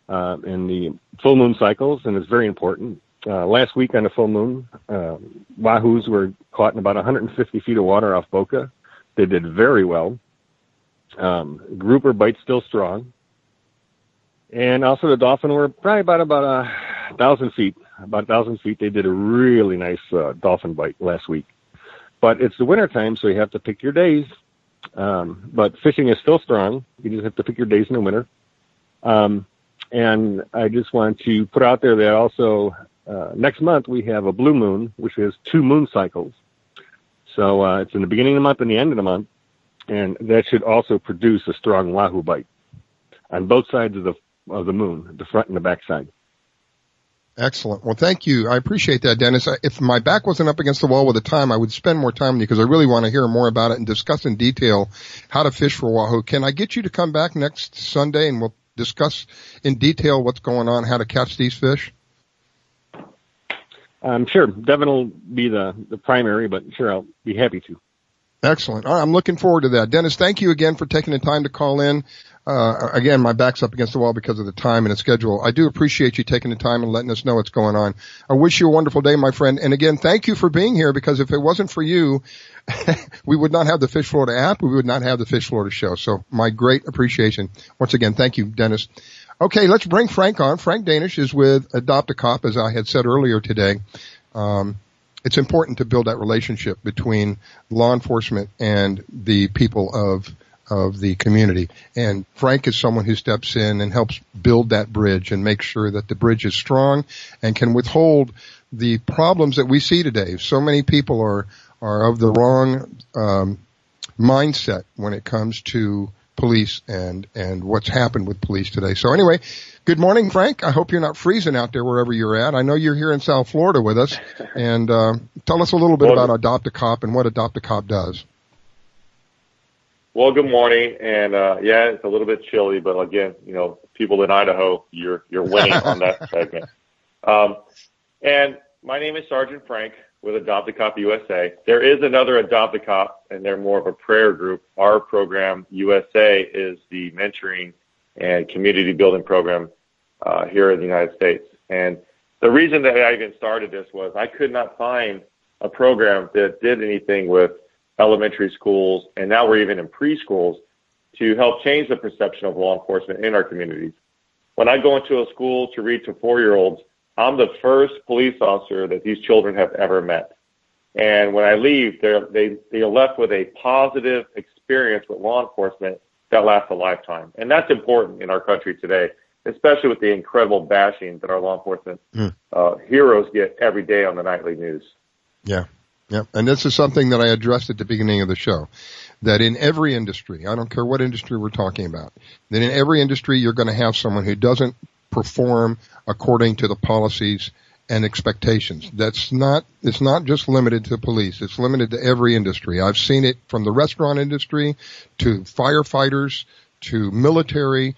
and the full moon cycles, and it's very important. Last week on a full moon, wahoos were caught in about 150 feet of water off Boca. They did very well. Grouper bite still strong. And also the dolphin were probably about 1,000 feet. About 1,000 feet. They did a really nice dolphin bite last week. But it's the winter time, so you have to pick your days. But fishing is still strong. You just have to pick your days in the winter. And I just want to put out there that also next month we have a blue moon, which is 2 moon cycles. So it's in the beginning of the month and the end of the month, and that should also produce a strong wahoo bite on both sides of the moon, the front and the back side. Excellent. Well, thank you. I appreciate that, Dennis. If my back wasn't up against the wall with the time, I would spend more time with you because I really want to hear more about it and discuss in detail how to fish for wahoo. Can I get you to come back next Sunday and we'll discuss in detail what's going on, how to catch these fish? Sure. Devin will be the primary, but sure, I'll be happy to. Excellent. All right, I'm looking forward to that. Dennis, thank you again for taking the time to call in. Again, my back's up against the wall because of the time and the schedule. I do appreciate you taking the time and letting us know what's going on. I wish you a wonderful day, my friend. And again, thank you for being here because if it wasn't for you, we would not have the Fish Florida app. We would not have the Fish Florida show. So my great appreciation. Once again, thank you, Dennis. Okay, let's bring Frank on. Frank Danish is with Adopt a Cop, as I had said earlier today. It's important to build that relationship between law enforcement and the people of the community. And Frank is someone who steps in and helps build that bridge and make sure that the bridge is strong and can withhold the problems that we see today. So many people are of the wrong mindset when it comes to police and what's happened with police today. So anyway, good morning, Frank. I hope you're not freezing out there wherever you're at. I know you're here in South Florida with us. And tell us a little bit about Adopt a Cop and what Adopt a Cop does. Well, good morning. And yeah, it's a little bit chilly, but again, people in Idaho, you're winning on that segment. And my name is Sergeant Frank with Adopt a Cop USA. There is another Adopt a Cop, and they're more of a prayer group. Our program, USA, is the mentoring and community building program here in the United States. And the reason that I even started this was I could not find a program that did anything with elementary schools, and now we're even in preschools, to help change the perception of law enforcement in our communities. When I go into a school to read to 4-year-olds, I'm the first police officer that these children have ever met. And when I leave, they are left with a positive experience with law enforcement that lasts a lifetime. And that's important in our country today, especially with the incredible bashing that our law enforcement heroes get every day on the nightly news. Yeah. Yeah. And this is something that I addressed at the beginning of the show, that in every industry, I don't care what industry we're talking about, that in every industry you're going to have someone who doesn't perform according to the policies and expectations. It's not just limited to police. It's limited to every industry. I've seen it from the restaurant industry to firefighters to military,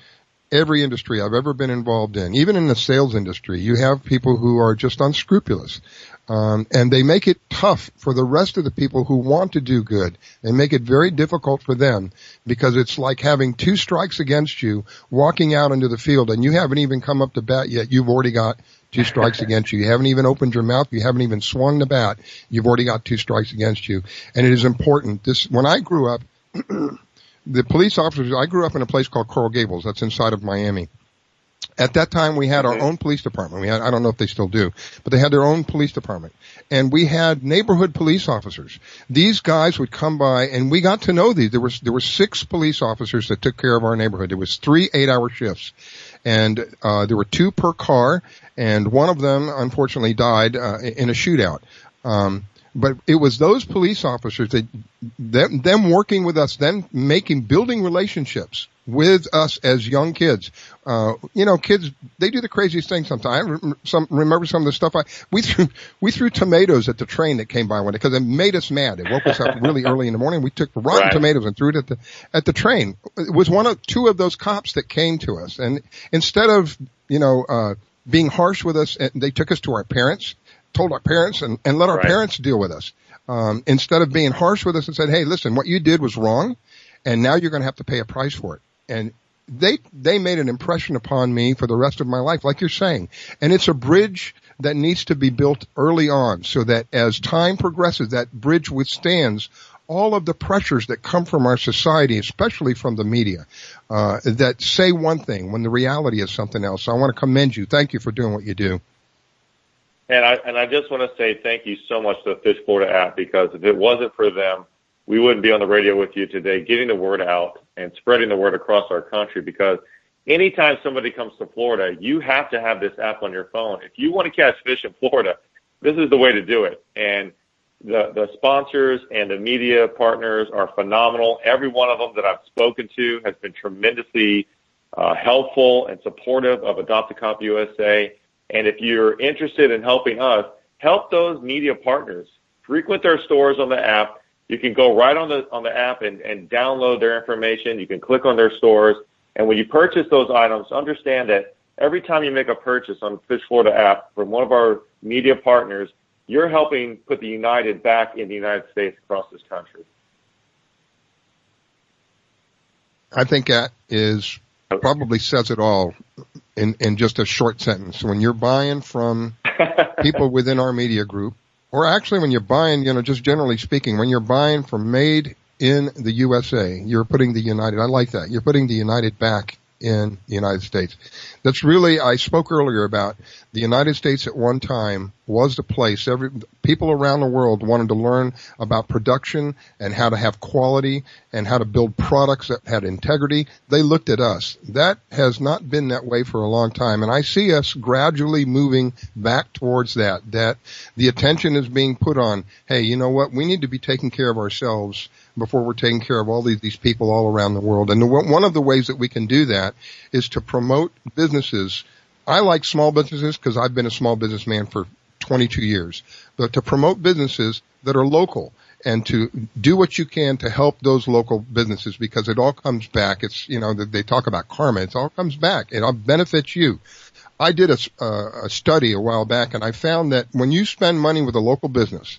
every industry I've ever been involved in. Even in the sales industry, you have people who are just unscrupulous. And they make it tough for the rest of the people who want to do good. They make it very difficult for them because it's like having 2 strikes against you, walking out into the field, and you haven't even come up to bat yet. You've already got 2 strikes against you. You haven't even opened your mouth. You haven't even swung the bat. You've already got 2 strikes against you. And it is important. When I grew up, the police officers, I grew up in a place called Coral Gables. That's inside of Miami. At that time, we had our own police department. I don't know if they still do, but they had their own police department. And we had neighborhood police officers. These guys would come by, and we got to know these. There were 6 police officers that took care of our neighborhood. There was 3 8-hour shifts. And there were 2 per car, and one of them, unfortunately, died in a shootout. But it was those police officers them working with us, building relationships with us as young kids. Kids, they do the craziest things sometimes. I remember some of the stuff we threw tomatoes at the train that came by one day because it made us mad. It woke us up really early in the morning. We took rotten tomatoes and threw it at the train. It was 2 of those cops that came to us, and instead of being harsh with us, they took us to our parents, told our parents, and let our parents deal with us. Instead of being harsh with us and said, hey, listen, what you did was wrong, and now you're going to have to pay a price for it. And they made an impression upon me for the rest of my life, like you're saying. And it's a bridge that needs to be built early on so that as time progresses, that bridge withstands all of the pressures that come from our society, especially from the media, that say one thing when the reality is something else. So I want to commend you. Thank you for doing what you do. And I just want to say thank you so much to the Fish Florida app, because if it wasn't for them, we wouldn't be on the radio with you today, getting the word out and spreading the word across our country. Because anytime somebody comes to Florida, you have to have this app on your phone. If you want to catch fish in Florida, this is the way to do it. And the sponsors and the media partners are phenomenal. Every one of them that I've spoken to has been tremendously helpful and supportive of Adopt a Cop USA. And if you're interested in helping us, help those media partners. Frequent their stores on the app. You can go right on the app and download their information. You can click on their stores. And when you purchase those items, understand that every time you make a purchase on the Fish Florida app from one of our media partners, you're helping put the United back in the United States across this country. I think that probably says it all in just a short sentence. When you're buying from people within our media group, or actually when you're buying, just generally speaking, when you're buying from made in the USA, you're putting the United, I like that, you're putting the United back in the United States. That's really, I spoke earlier about the United States at one time was the place people around the world wanted to learn about production and how to have quality and how to build products that had integrity. They looked at us. That has not been that way for a long time, and I see us gradually moving back towards that the attention is being put on, hey, you know what, we need to be taking care of ourselves before we're taking care of all these people all around the world. And one of the ways that we can do that is to promote businesses. I like small businesses because I've been a small businessman for 22 years, but to promote businesses that are local and to do what you can to help those local businesses, because it all comes back. It's, they talk about karma. It all comes back. It all benefits you. I did a study a while back, and I found that when you spend money with a local business,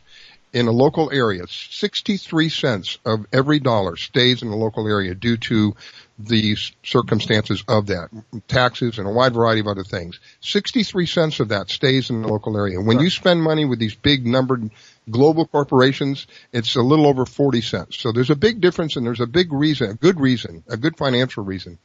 in a local area, 63 cents of every dollar stays in the local area due to the circumstances of that, taxes and a wide variety of other things. 63 cents of that stays in the local area. When you spend money with these big numbered global corporations, it's a little over 40 cents. So there's a big difference, and there's a big reason, a good financial reason.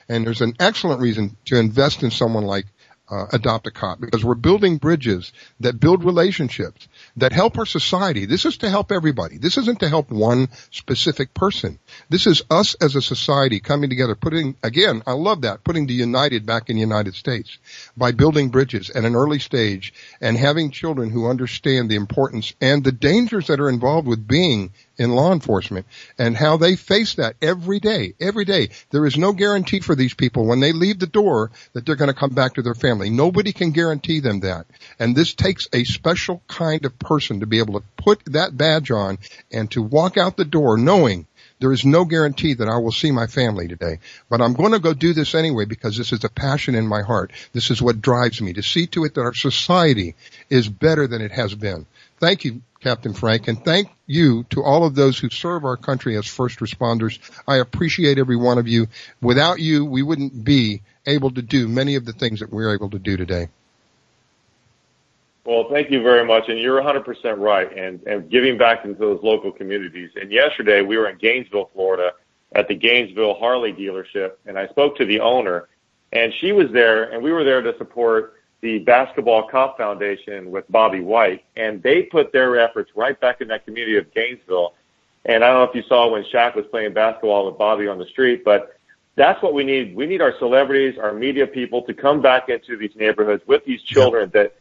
And there's an excellent reason to invest in someone like Adopt a Cop, because we're building bridges that build relationships that help our society. This is to help everybody. This isn't to help one specific person. This is us as a society coming together, I love that, putting the United back in the United States by building bridges at an early stage and having children who understand the importance and the dangers that are involved with being in law enforcement and how they face that every day. Every day. There is no guarantee for these people when they leave the door that they're going to come back to their family. Nobody can guarantee them that. And this takes a special kind of person to be able to put that badge on and to walk out the door knowing there is no guarantee that I will see my family today. But I'm going to go do this anyway because this is a passion in my heart. This is what drives me, to see to it that our society is better than it has been. Thank you, Captain Frank, and thank you to all of those who serve our country as first responders. I appreciate every one of you. Without you, we wouldn't be able to do many of the things that we're able to do today. Well, thank you very much. And you're 100% right. And giving back into those local communities. And yesterday we were in Gainesville, Florida at the Gainesville Harley dealership. And I spoke to the owner and she was there and we were there to support the Basketball Cop Foundation with Bobby White. And they put their efforts right back in that community of Gainesville. And I don't know if you saw when Shaq was playing basketball with Bobby on the street, but that's what we need. We need our celebrities, our media people to come back into these neighborhoods with these children that,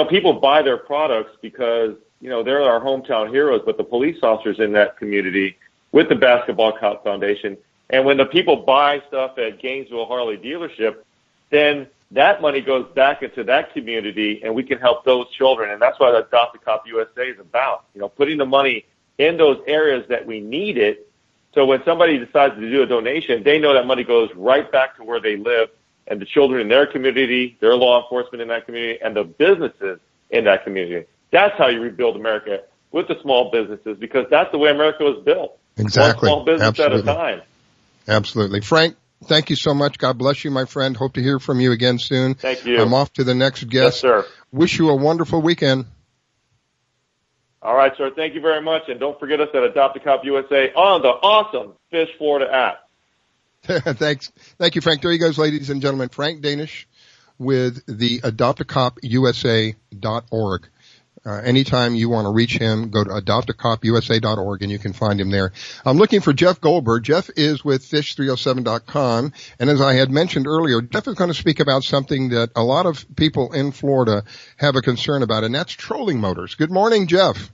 people buy their products because, they're our hometown heroes, but the police officers in that community with the Basketball Cop Foundation. And when the people buy stuff at Gainesville Harley dealership, then that money goes back into that community and we can help those children. And that's what Adopt a Cop USA is about, putting the money in those areas that we need it. So when somebody decides to do a donation, they know that money goes right back to where they live and the children in their community, their law enforcement in that community, and the businesses in that community. That's how you rebuild America, with the small businesses, because that's the way America was built. Exactly. One small business Absolutely. at a time. Absolutely. Frank, thank you so much. God bless you, my friend. Hope to hear from you again soon. Thank you. I'm off to the next guest. Yes, sir. Wish you a wonderful weekend. All right, sir. Thank you very much. And don't forget us at Adopt a Cop USA on the awesome Fish Florida app. Thanks. Thank you, Frank. There he goes, ladies and gentlemen. Frank Danish with the adoptacopusa.org. Anytime you want to reach him, go to adoptacopusa.org and you can find him there. I'm looking for Jeff Goldberg. Jeff is with fish307.com. And as I had mentioned earlier, Jeff is going to speak about something that a lot of people in Florida have a concern about, and that's trolling motors. Good morning, Jeff.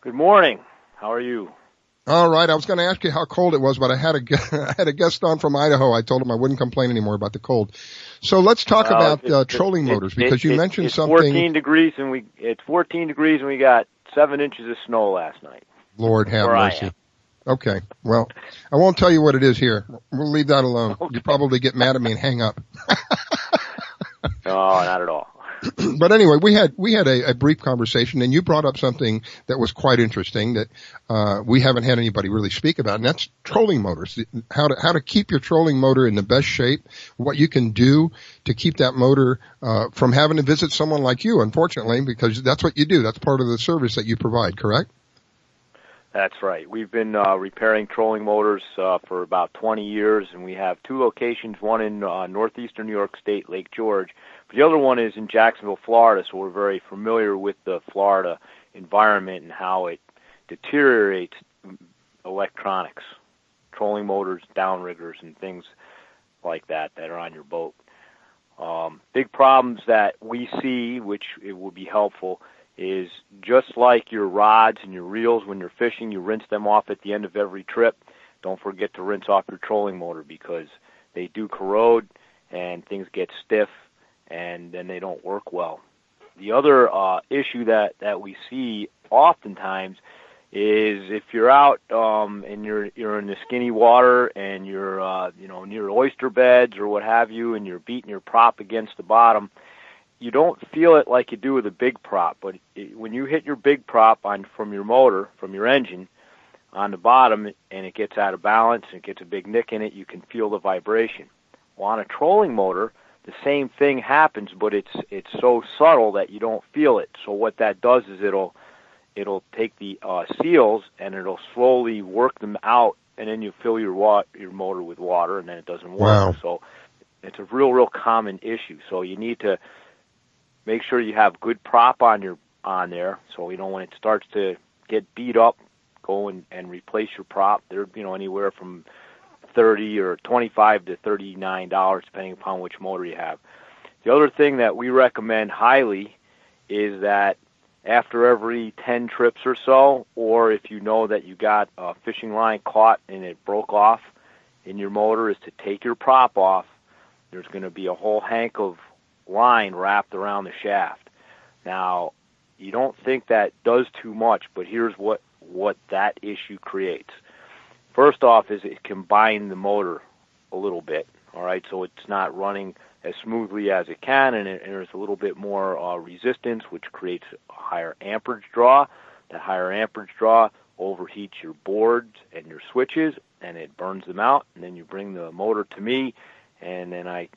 Good morning. How are you? All right. I was going to ask you how cold it was, but I had a guest on from Idaho. I told him I wouldn't complain anymore about the cold. So let's talk about trolling motors, because you mentioned something. 14 degrees and it's 14 degrees and we got 7 inches of snow last night. Lord have mercy. Okay. Well, I won't tell you what it is here. We'll leave that alone. Okay. You probably get mad at me and hang up. No, not at all. But anyway, we had a brief conversation, and you brought up something that was quite interesting that we haven't had anybody really speak about, and that's trolling motors. How to keep your trolling motor in the best shape, what you can do to keep that motor from having to visit someone like you, unfortunately, because that's what you do. That's part of the service that you provide, correct? That's right. We've been repairing trolling motors for about 20 years, and we have 2 locations, one in northeastern New York State, Lake George. But the other one is in Jacksonville, Florida, so we're very familiar with the Florida environment and how it deteriorates electronics, trolling motors, downriggers, and things like that are on your boat. Big problems that we see, which it would be helpful, is just like your rods and your reels when you're fishing, you rinse them off at the end of every trip. Don't forget to rinse off your trolling motor, because they do corrode and things get stiff and then they don't work well. The other issue that we see oftentimes is if you're out and you're in the skinny water and you're near oyster beds or what have you, and you're beating your prop against the bottom, you don't feel it like you do with a big prop, but when you hit your big prop from your motor, from your engine, on the bottom, and it gets out of balance and it gets a big nick in it, you can feel the vibration. Well, on a trolling motor, the same thing happens, but it's so subtle that you don't feel it. So what that does is it'll take the seals and it'll slowly work them out, and then you fill your motor with water, and then it doesn't work. Wow. So it's a real common issue. So you need to make sure you have good prop on there, so when it starts to get beat up, go and replace your prop. They're anywhere from $30 or $25 to $39, depending upon which motor you have. The other thing that we recommend highly is that after every 10 trips or so, or if you know that you got a fishing line caught and it broke off in your motor, is to take your prop off. There's going to be a whole hank of line wrapped around the shaft. Now, you don't think that does too much, but here's what that issue creates. First off is it can bind the motor a little bit, all right, so it's not running as smoothly as it can, and there's a little bit more resistance, which creates a higher amperage draw. That higher amperage draw overheats your boards and your switches, and it burns them out, and then you bring the motor to me, and then I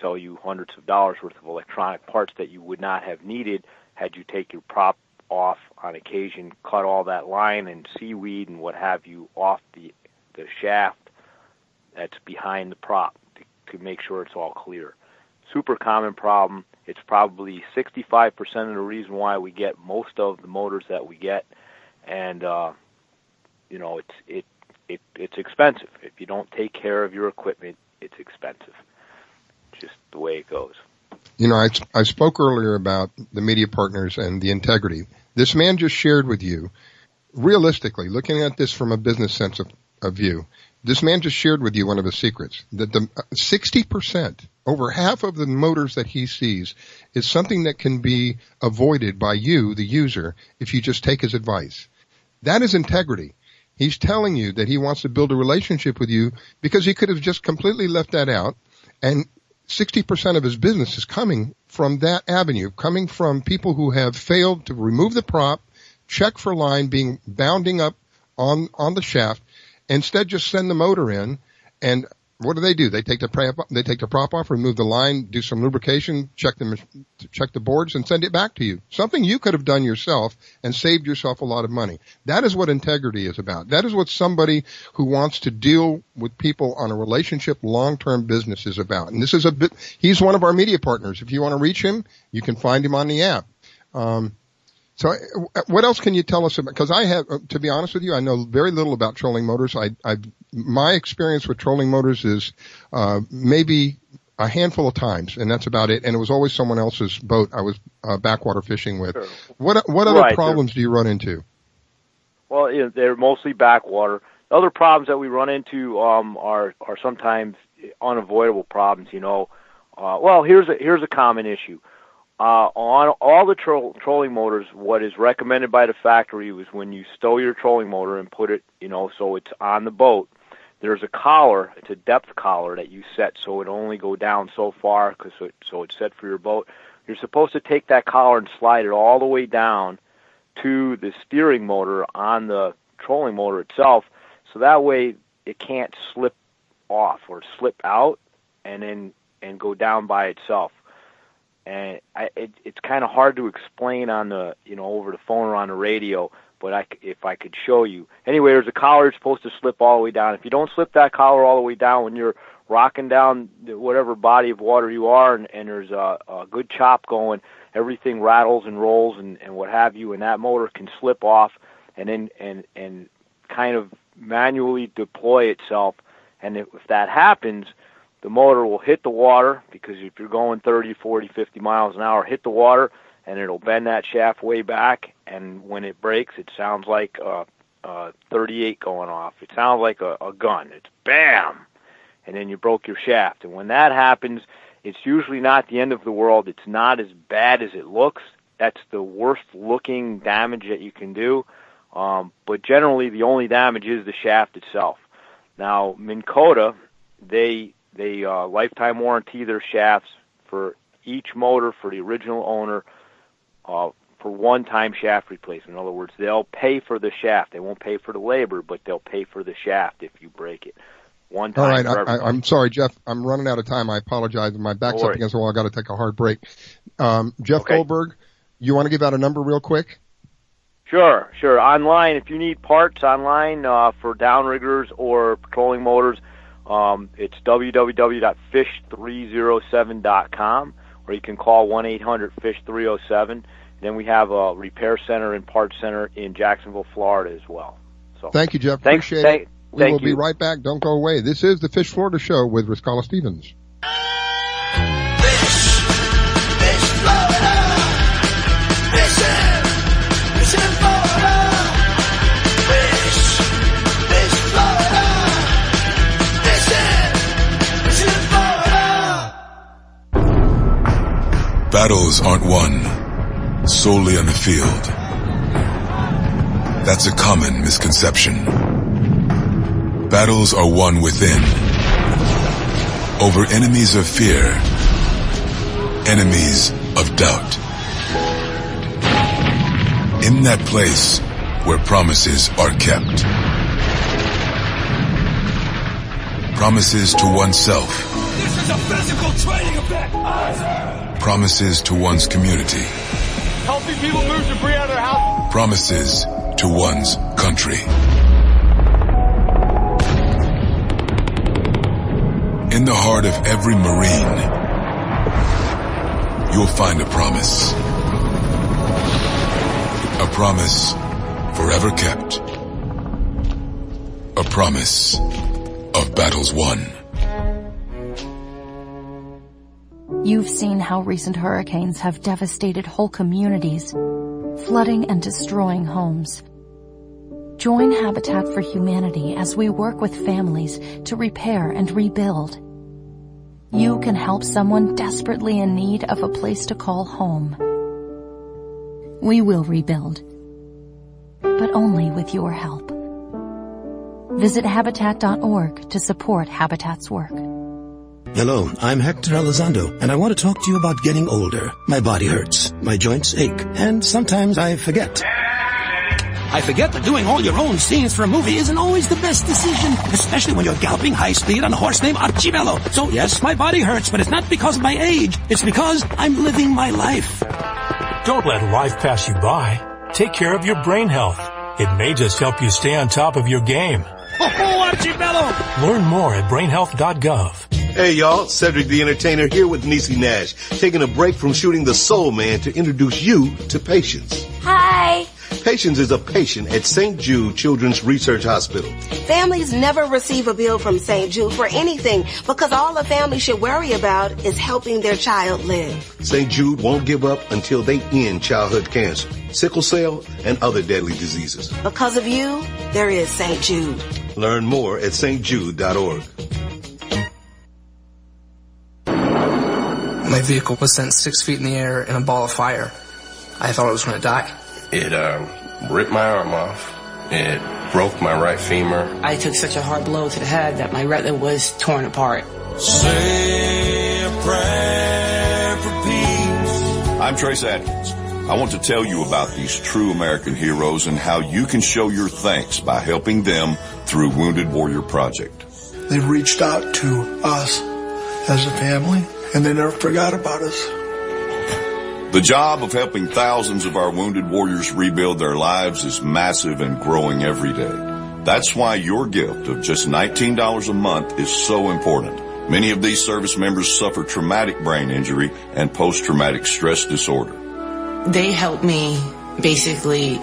sell you hundreds of dollars worth of electronic parts that you would not have needed had you take your prop off on occasion, cut all that line and seaweed and what have you off the shaft that's behind the prop to make sure it's all clear. Super common problem. It's probably 65% of the reason why we get most of the motors that we get, and it's expensive. If you don't take care of your equipment, it's expensive. Just the way it goes. You know, I spoke earlier about the media partners and the integrity. This man just shared with you, realistically, looking at this from a business sense of view, this man just shared with you one of his secrets, that the 60%, over half of the motors that he sees, is something that can be avoided by you, the user, if you just take his advice. That is integrity. He's telling you that he wants to build a relationship with you because he could have just completely left that out, and 60% of his business is coming from that avenue, coming from people who have failed to remove the prop, check for line being bounding up on the shaft, instead just send the motor in, and what do? They take the prop off, remove the line, do some lubrication, check the boards, and send it back to you. Something you could have done yourself and saved yourself a lot of money. That is what integrity is about. That is what somebody who wants to deal with people on a relationship, long-term business is about. And this is he's one of our media partners. If you want to reach him, you can find him on the app. So what else can you tell us about, because I have, to be honest with you, I know very little about trolling motors. My experience with trolling motors is, maybe a handful of times, and that's about it. And it was always someone else's boat I was, backwater fishing with. Sure. What other problems do you run into? Well, they're mostly backwater. The other problems that we run into, are sometimes unavoidable problems, well, here's a common issue. On all the trolling motors, what is recommended by the factory was when you stow your trolling motor and put it, so it's on the boat, there's a collar, it's a depth collar that you set so it only go down so far, so it's set for your boat. You're supposed to take that collar and slide it all the way down to the steering motor on the trolling motor itself, so that way it can't slip off or slip out and go down by itself. And it's kind of hard to explain on the, over the phone or on the radio, but if I could show you. Anyway, there's a collar that's supposed to slip all the way down. If you don't slip that collar all the way down when you're rocking down whatever body of water you are, and there's a good chop going, everything rattles and rolls and what have you, and that motor can slip off and then and kind of manually deploy itself. And if that happens, the motor will hit the water, because if you're going 30, 40, 50 miles an hour, hit the water, and it'll bend that shaft way back, and when it breaks, it sounds like a 38 going off. It sounds like a gun. It's bam! And then you broke your shaft. And when that happens, it's usually not the end of the world. It's not as bad as it looks. That's the worst-looking damage that you can do. But generally, the only damage is the shaft itself. Now, McCollough, they lifetime warranty their shafts for each motor for the original owner for one-time shaft replacement. In other words, they'll pay for the shaft. They won't pay for the labor, but they'll pay for the shaft if you break it. One time. All right, I'm sorry, Jeff. I'm running out of time. I apologize. My back's up against the wall. I got to take a hard break. Jeff Goldberg, you want to give out a number real quick? Sure. Online, if you need parts online for downriggers or patrolling motors, it's www.fish307.com, or you can call 1-800-FISH-307. Then we have a repair center and parts center in Jacksonville, Florida as well. So thank you, Jeff. Appreciate it. We will be right back. Don't go away. This is the Fish Florida Show with McCollough Stevens. Battles aren't won solely on the field. That's a common misconception. Battles are won within, over enemies of fear, enemies of doubt. In that place where promises are kept. Promises to oneself is a physical training event. Promises to one's community. Healthy people move debris out of their house. Promises to one's country. In the heart of every Marine, you'll find a promise. A promise forever kept. A promise of battles won. You've seen how recent hurricanes have devastated whole communities, flooding and destroying homes. Join Habitat for Humanity as we work with families to repair and rebuild. You can help someone desperately in need of a place to call home. We will rebuild, but only with your help. Visit Habitat.org to support Habitat's work. Hello, I'm Hector Elizondo, and I want to talk to you about getting older. My body hurts, my joints ache, and sometimes I forget. I forget that doing all your own scenes for a movie isn't always the best decision, especially when you're galloping high speed on a horse named Archibello. So yes, my body hurts, but it's not because of my age. It's because I'm living my life. Don't let life pass you by. Take care of your brain health. It may just help you stay on top of your game. Oh, Archibello! Learn more at brainhealth.gov. Hey y'all, Cedric the Entertainer here with Niecy Nash, taking a break from shooting The Soul Man to introduce you to Patience. Hi. Patience is a patient at St. Jude Children's Research Hospital. Families never receive a bill from St. Jude for anything because all a family should worry about is helping their child live. St. Jude won't give up until they end childhood cancer, sickle cell, and other deadly diseases. Because of you, there is St. Jude. Learn more at stjude.org. My vehicle was sent 6 feet in the air in a ball of fire. I thought I was going to die. It ripped my arm off. It broke my right femur. I took such a hard blow to the head that my retina was torn apart. Say a prayer for peace. I'm Trace Atkins. I want to tell you about these true American heroes and how you can show your thanks by helping them through Wounded Warrior Project. They reached out to us as a family, and they never forgot about us. The job of helping thousands of our wounded warriors rebuild their lives is massive and growing every day. That's why your gift of just $19 a month is so important. Many of these service members suffer traumatic brain injury and post-traumatic stress disorder. They helped me basically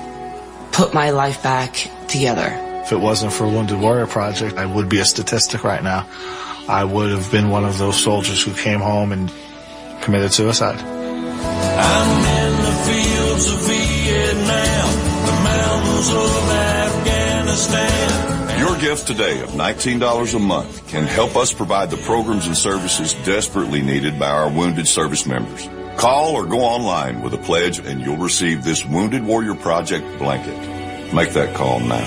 put my life back together. If it wasn't for Wounded Warrior Project, I would be a statistic right now. I would have been one of those soldiers who came home and committed suicide. I'm in the fields of Vietnam, the mountains of Afghanistan. Your gift today of $19 a month can help us provide the programs and services desperately needed by our wounded service members. Call or go online with a pledge and you'll receive this Wounded Warrior Project blanket. Make that call now.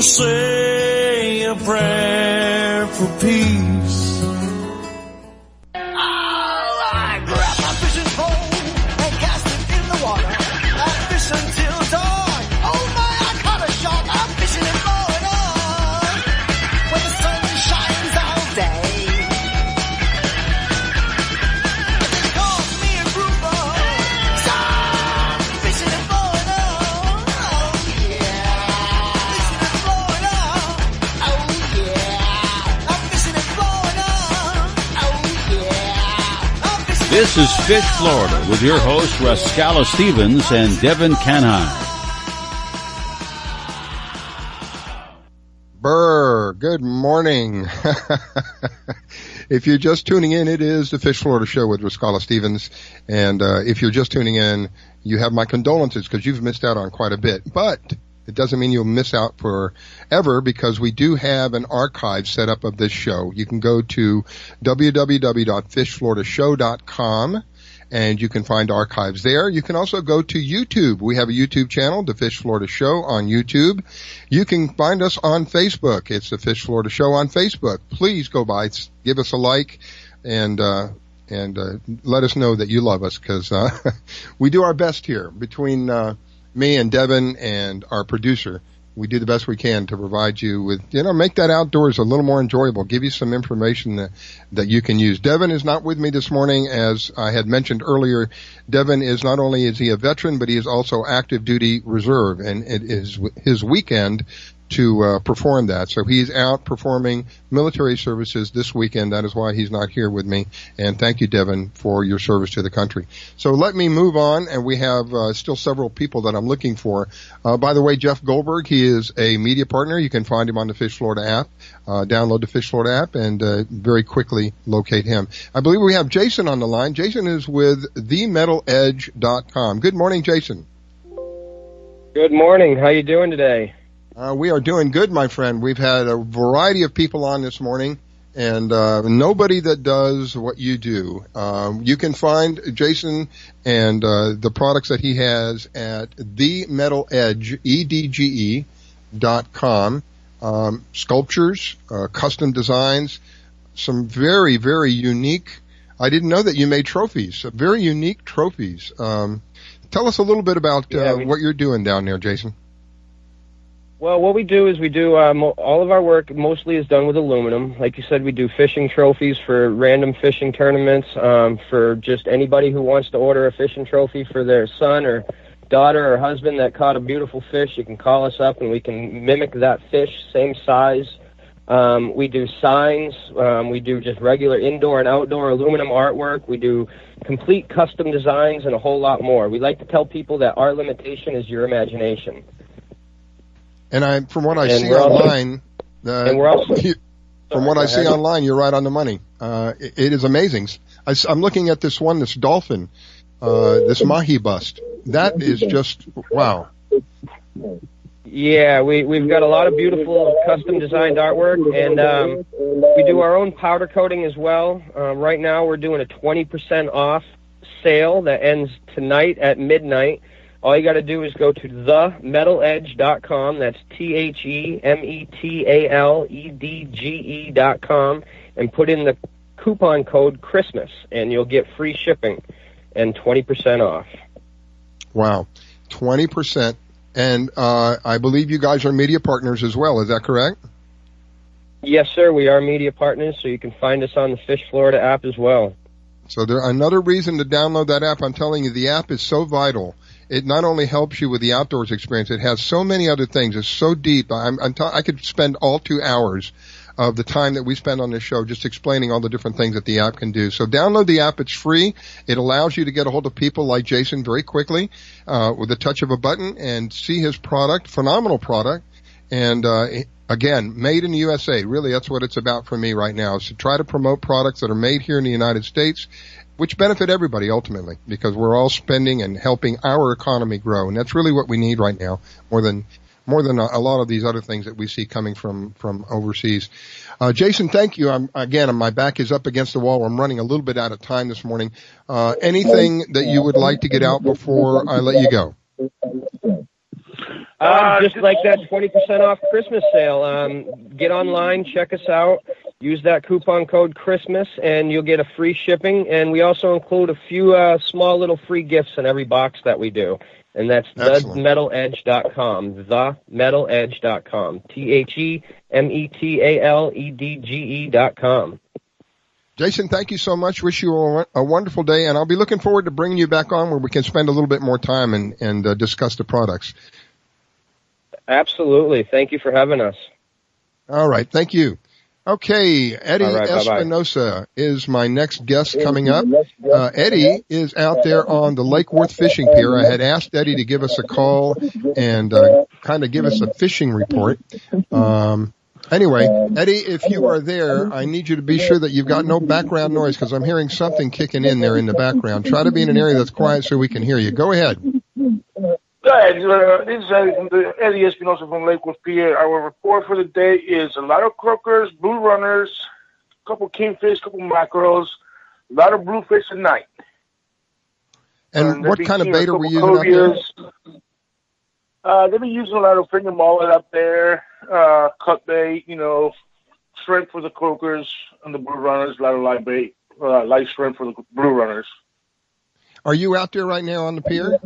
Say a prayer for peace. Until dawn. Oh my, I caught a shark. I'm fishing in Florida where the sun shines all day. They call me a grouper. So I'm fishing in Florida. Oh yeah. Fishing in Florida. Oh yeah. I'm fishing in Florida. Oh yeah. I'm fishing in This is Fish Florida with your hosts Rascala Stevens and Devin Kanhai. Brr, good morning. If you're just tuning in, it is the Fish Florida Show with Rascala Stevens. And if you're just tuning in, you have my condolences because you've missed out on quite a bit. But it doesn't mean you'll miss out forever because we do have an archive set up of this show. You can go to www.fishfloridashow.com and you can find archives there. You can also go to YouTube. We have a YouTube channel, The Fish Florida Show on YouTube. You can find us on Facebook. It's The Fish Florida Show on Facebook. Please go by, give us a like, and let us know that you love us because we do our best here between me and Devin and our producer. we do the best we can to provide you with, make that outdoors a little more enjoyable, give you some information that you can use. Devin is not with me this morning. As I had mentioned earlier, Devin is not only is he a veteran, but he is also active duty reserve, and it is his weekend to perform that. So he's out performing military services this weekend. That is why he's not here with me. And thank you, Devin, for your service to the country. So let me move on, and we have still several people that I'm looking for. By the way, Jeff Goldberg, he is a media partner. You can find him on the Fish Florida app. Download the Fish Florida app and very quickly locate him. I believe we have Jason on the line. Jason is with themetaledge.com. Good morning, Jason. Good morning. How you doing today? We are doing good, my friend. We've had a variety of people on this morning, and nobody that does what you do. You can find Jason and the products that he has at themetaledge, EDGE.com. Sculptures, custom designs, some very, very unique. I didn't know that you made trophies, very unique trophies. Tell us a little bit about what you're doing down there, Jason. Well, what we do is all of our work mostly is done with aluminum. Like you said, we do fishing trophies for random fishing tournaments, for just anybody who wants to order a fishing trophy for their son or daughter or husband that caught a beautiful fish. You can call us up and we can mimic that fish, same size. We do signs. We do just regular indoor and outdoor aluminum artwork. We do complete custom designs and a whole lot more. We like to tell people that our limitation is your imagination. And from what I see online, you're right on the money. It is amazing. I'm looking at this one, this dolphin, this mahi bust. That is just wow. Yeah, we've got a lot of beautiful custom designed artwork, and we do our own powder coating as well. Right now, we're doing a 20% off sale that ends tonight at midnight. All you got to do is go to themetaledge.com. That's THEMETALEDGE.com, and put in the coupon code Christmas, and you'll get free shipping and 20% off. Wow, 20%. And I believe you guys are media partners as well. Is that correct? Yes, sir. We are media partners, so you can find us on the Fish Florida app as well. So another reason to download that app. I'm telling you, the app is so vital. It not only helps you with the outdoors experience, it has so many other things. It's so deep. I could spend all 2 hours of the time that we spend on this show just explaining all the different things that the app can do. So download the app. It's free. It allows you to get a hold of people like Jason very quickly with the touch of a button and see his product, phenomenal product. And again, made in the USA. Really, that's what it's about for me right now, is to try to promote products that are made here in the United States, which benefit everybody ultimately, because we're all spending and helping our economy grow. And that's really what we need right now, more than a lot of these other things that we see coming from overseas. Jason, thank you. My back is up against the wall. I'm running a little bit out of time this morning. Anything that you would like to get out before I let you go? Just like that 20% off Christmas sale. Get online, check us out. Use that coupon code Christmas, and you'll get a free shipping. And we also include a few small little free gifts in every box that we do. And that's themetaledge.com, themetaledge.com, THEMETALEDGE.com. Jason, thank you so much. Wish you a wonderful day, and I'll be looking forward to bringing you back on where we can spend a little bit more time and discuss the products. Absolutely. Thank you for having us. All right. Thank you. Okay, Eddie Espinosa is my next guest coming up. Eddie is out there on the Lake Worth fishing pier. I had asked Eddie to give us a call and kind of give us a fishing report. Anyway, Eddie, if you are there, I need you to be sure that you've got no background noise, because I'm hearing something kicking in there in the background. Try to be in an area that's quiet so we can hear you. Go ahead. This is Eddie Espinosa from Lake Worth Pier. Our report for the day is a lot of croakers, blue runners, a couple kingfish, a couple mackerels, a lot of bluefish at night. And what kind of bait are we using out there? They've been using a lot of finger mullet up there, cut bait, shrimp for the croakers and the blue runners, a lot of light bait, light shrimp for the blue runners. Are you out there right now on the pier?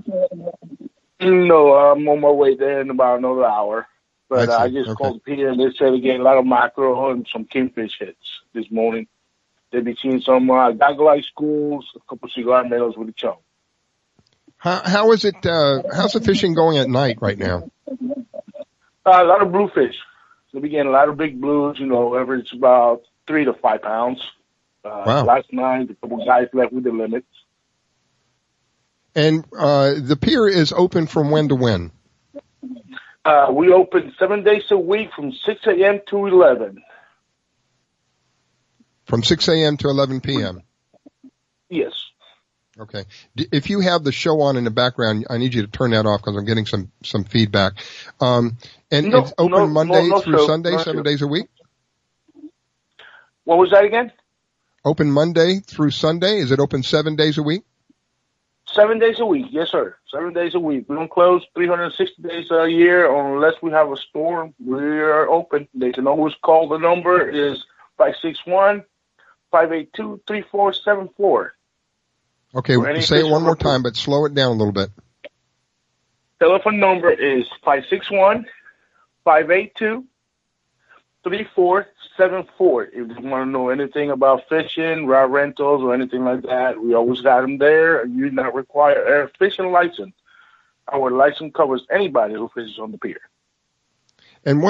No, I'm on my way there in about another hour. But I just called the pier, and they said they're getting a lot of mackerel and some kingfish hits this morning. They'll be seeing some goggle-eye schools, a couple cigar medals with a chum. How is it? How's the fishing going at night right now? A lot of bluefish. They'll be getting a lot of big blues, average about 3 to 5 pounds. Wow. Last night, a couple guys left with the limits. And the pier is open from when to when? We open 7 days a week from 6 a.m. to 11. From 6 a.m. to 11 p.m.? Yes. Okay. If you have the show on in the background, I need you to turn that off because I'm getting some feedback. It's open Monday through Sunday, 7 days a week? What was that again? Open Monday through Sunday. Is it open 7 days a week? 7 days a week, yes, sir. 7 days a week. We don't close 360 days a year unless we have a storm. We are open. They can always call. The number is 561-582-3474. Okay, say it one more time, but slow it down a little bit. Telephone number is 561-582-3474. If you want to know anything about fishing, rod rentals, or anything like that, we always got them there. You do not require a fishing license. Our license covers anybody who fishes on the pier. And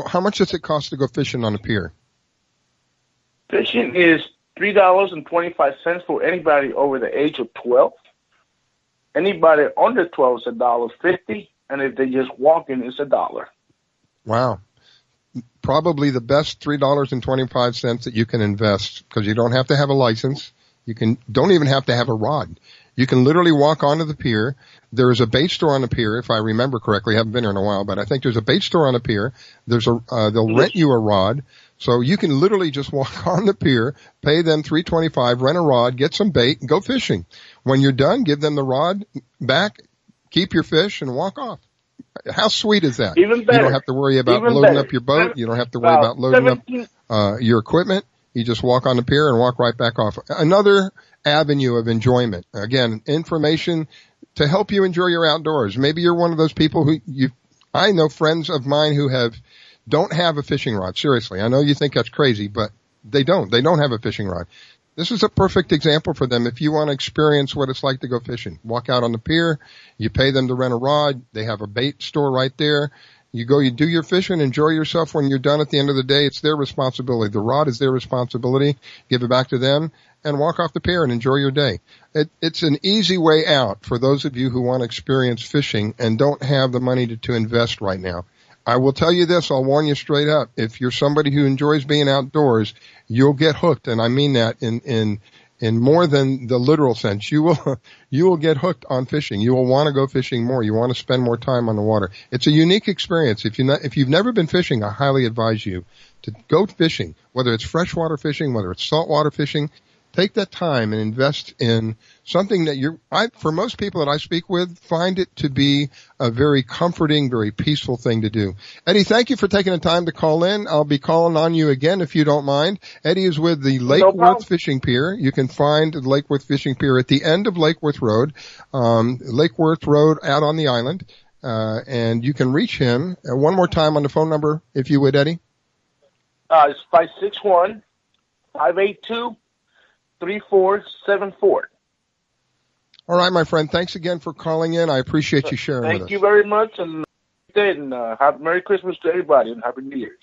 how much does it cost to go fishing on the pier? Fishing is $3.25 for anybody over the age of 12. Anybody under 12 is $1.50, and if they just walk in, it's $1. Wow. Probably the best $3.25 that you can invest because you don't have to have a license. Don't even have to have a rod. You can literally walk onto the pier. There is a bait store on the pier, if I remember correctly. I haven't been here in a while, but I think there's a bait store on the pier. They'll rent you a rod. So you can literally just walk on the pier, pay them $3.25, rent a rod, get some bait, and go fishing. When you're done, give them the rod back, keep your fish, and walk off. How sweet is that? Even better. You don't have to worry about loading up your boat. You don't have to worry about loading up your equipment. You just walk on the pier and walk right back off. Another avenue of enjoyment. Again, information to help you enjoy your outdoors. Maybe you're one of those people I know friends of mine who don't have a fishing rod. Seriously. I know you think that's crazy, but they don't. They don't have a fishing rod. This is a perfect example for them if you want to experience what it's like to go fishing. Walk out on the pier, you pay them to rent a rod, they have a bait store right there. You go, you do your fishing, enjoy yourself. When you're done at the end of the day, it's their responsibility. The rod is their responsibility. Give it back to them and walk off the pier and enjoy your day. It's an easy way out for those of you who want to experience fishing and don't have the money to invest right now. I will tell you this, I'll warn you straight up. If you're somebody who enjoys being outdoors, you'll get hooked, and I mean that in more than the literal sense. You will get hooked on fishing. You will want to go fishing more. You want to spend more time on the water. It's a unique experience. If you've never been fishing, I highly advise you to go fishing, whether it's freshwater fishing, whether it's saltwater fishing. Take that time and invest in something that for most people that I speak with, find it to be a very comforting, very peaceful thing to do. Eddie, thank you for taking the time to call in. I'll be calling on you again if you don't mind. Eddie is with the Lake Worth Fishing Pier. You can find the Lake Worth Fishing Pier at the end of Lake Worth Road, Lake Worth Road out on the island. And you can reach him one more time on the phone number, if you would, Eddie. It's 561-582-3474. All right, my friend. Thanks again for calling in. I appreciate you sharing with us. Thank you very much, and have Merry Christmas to everybody, and Happy New Year's.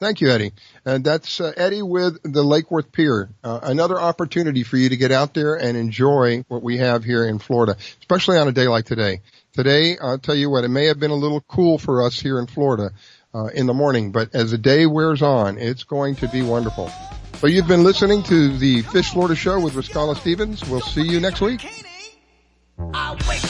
Thank you, Eddie. And that's Eddie with the Lake Worth Pier. Another opportunity for you to get out there and enjoy what we have here in Florida, especially on a day like today. Today, I'll tell you what, it may have been a little cool for us here in Florida in the morning, but as the day wears on, it's going to be wonderful. So you've been listening to the Fish Florida Show with McCollough Stevens. We'll see you next week. I wake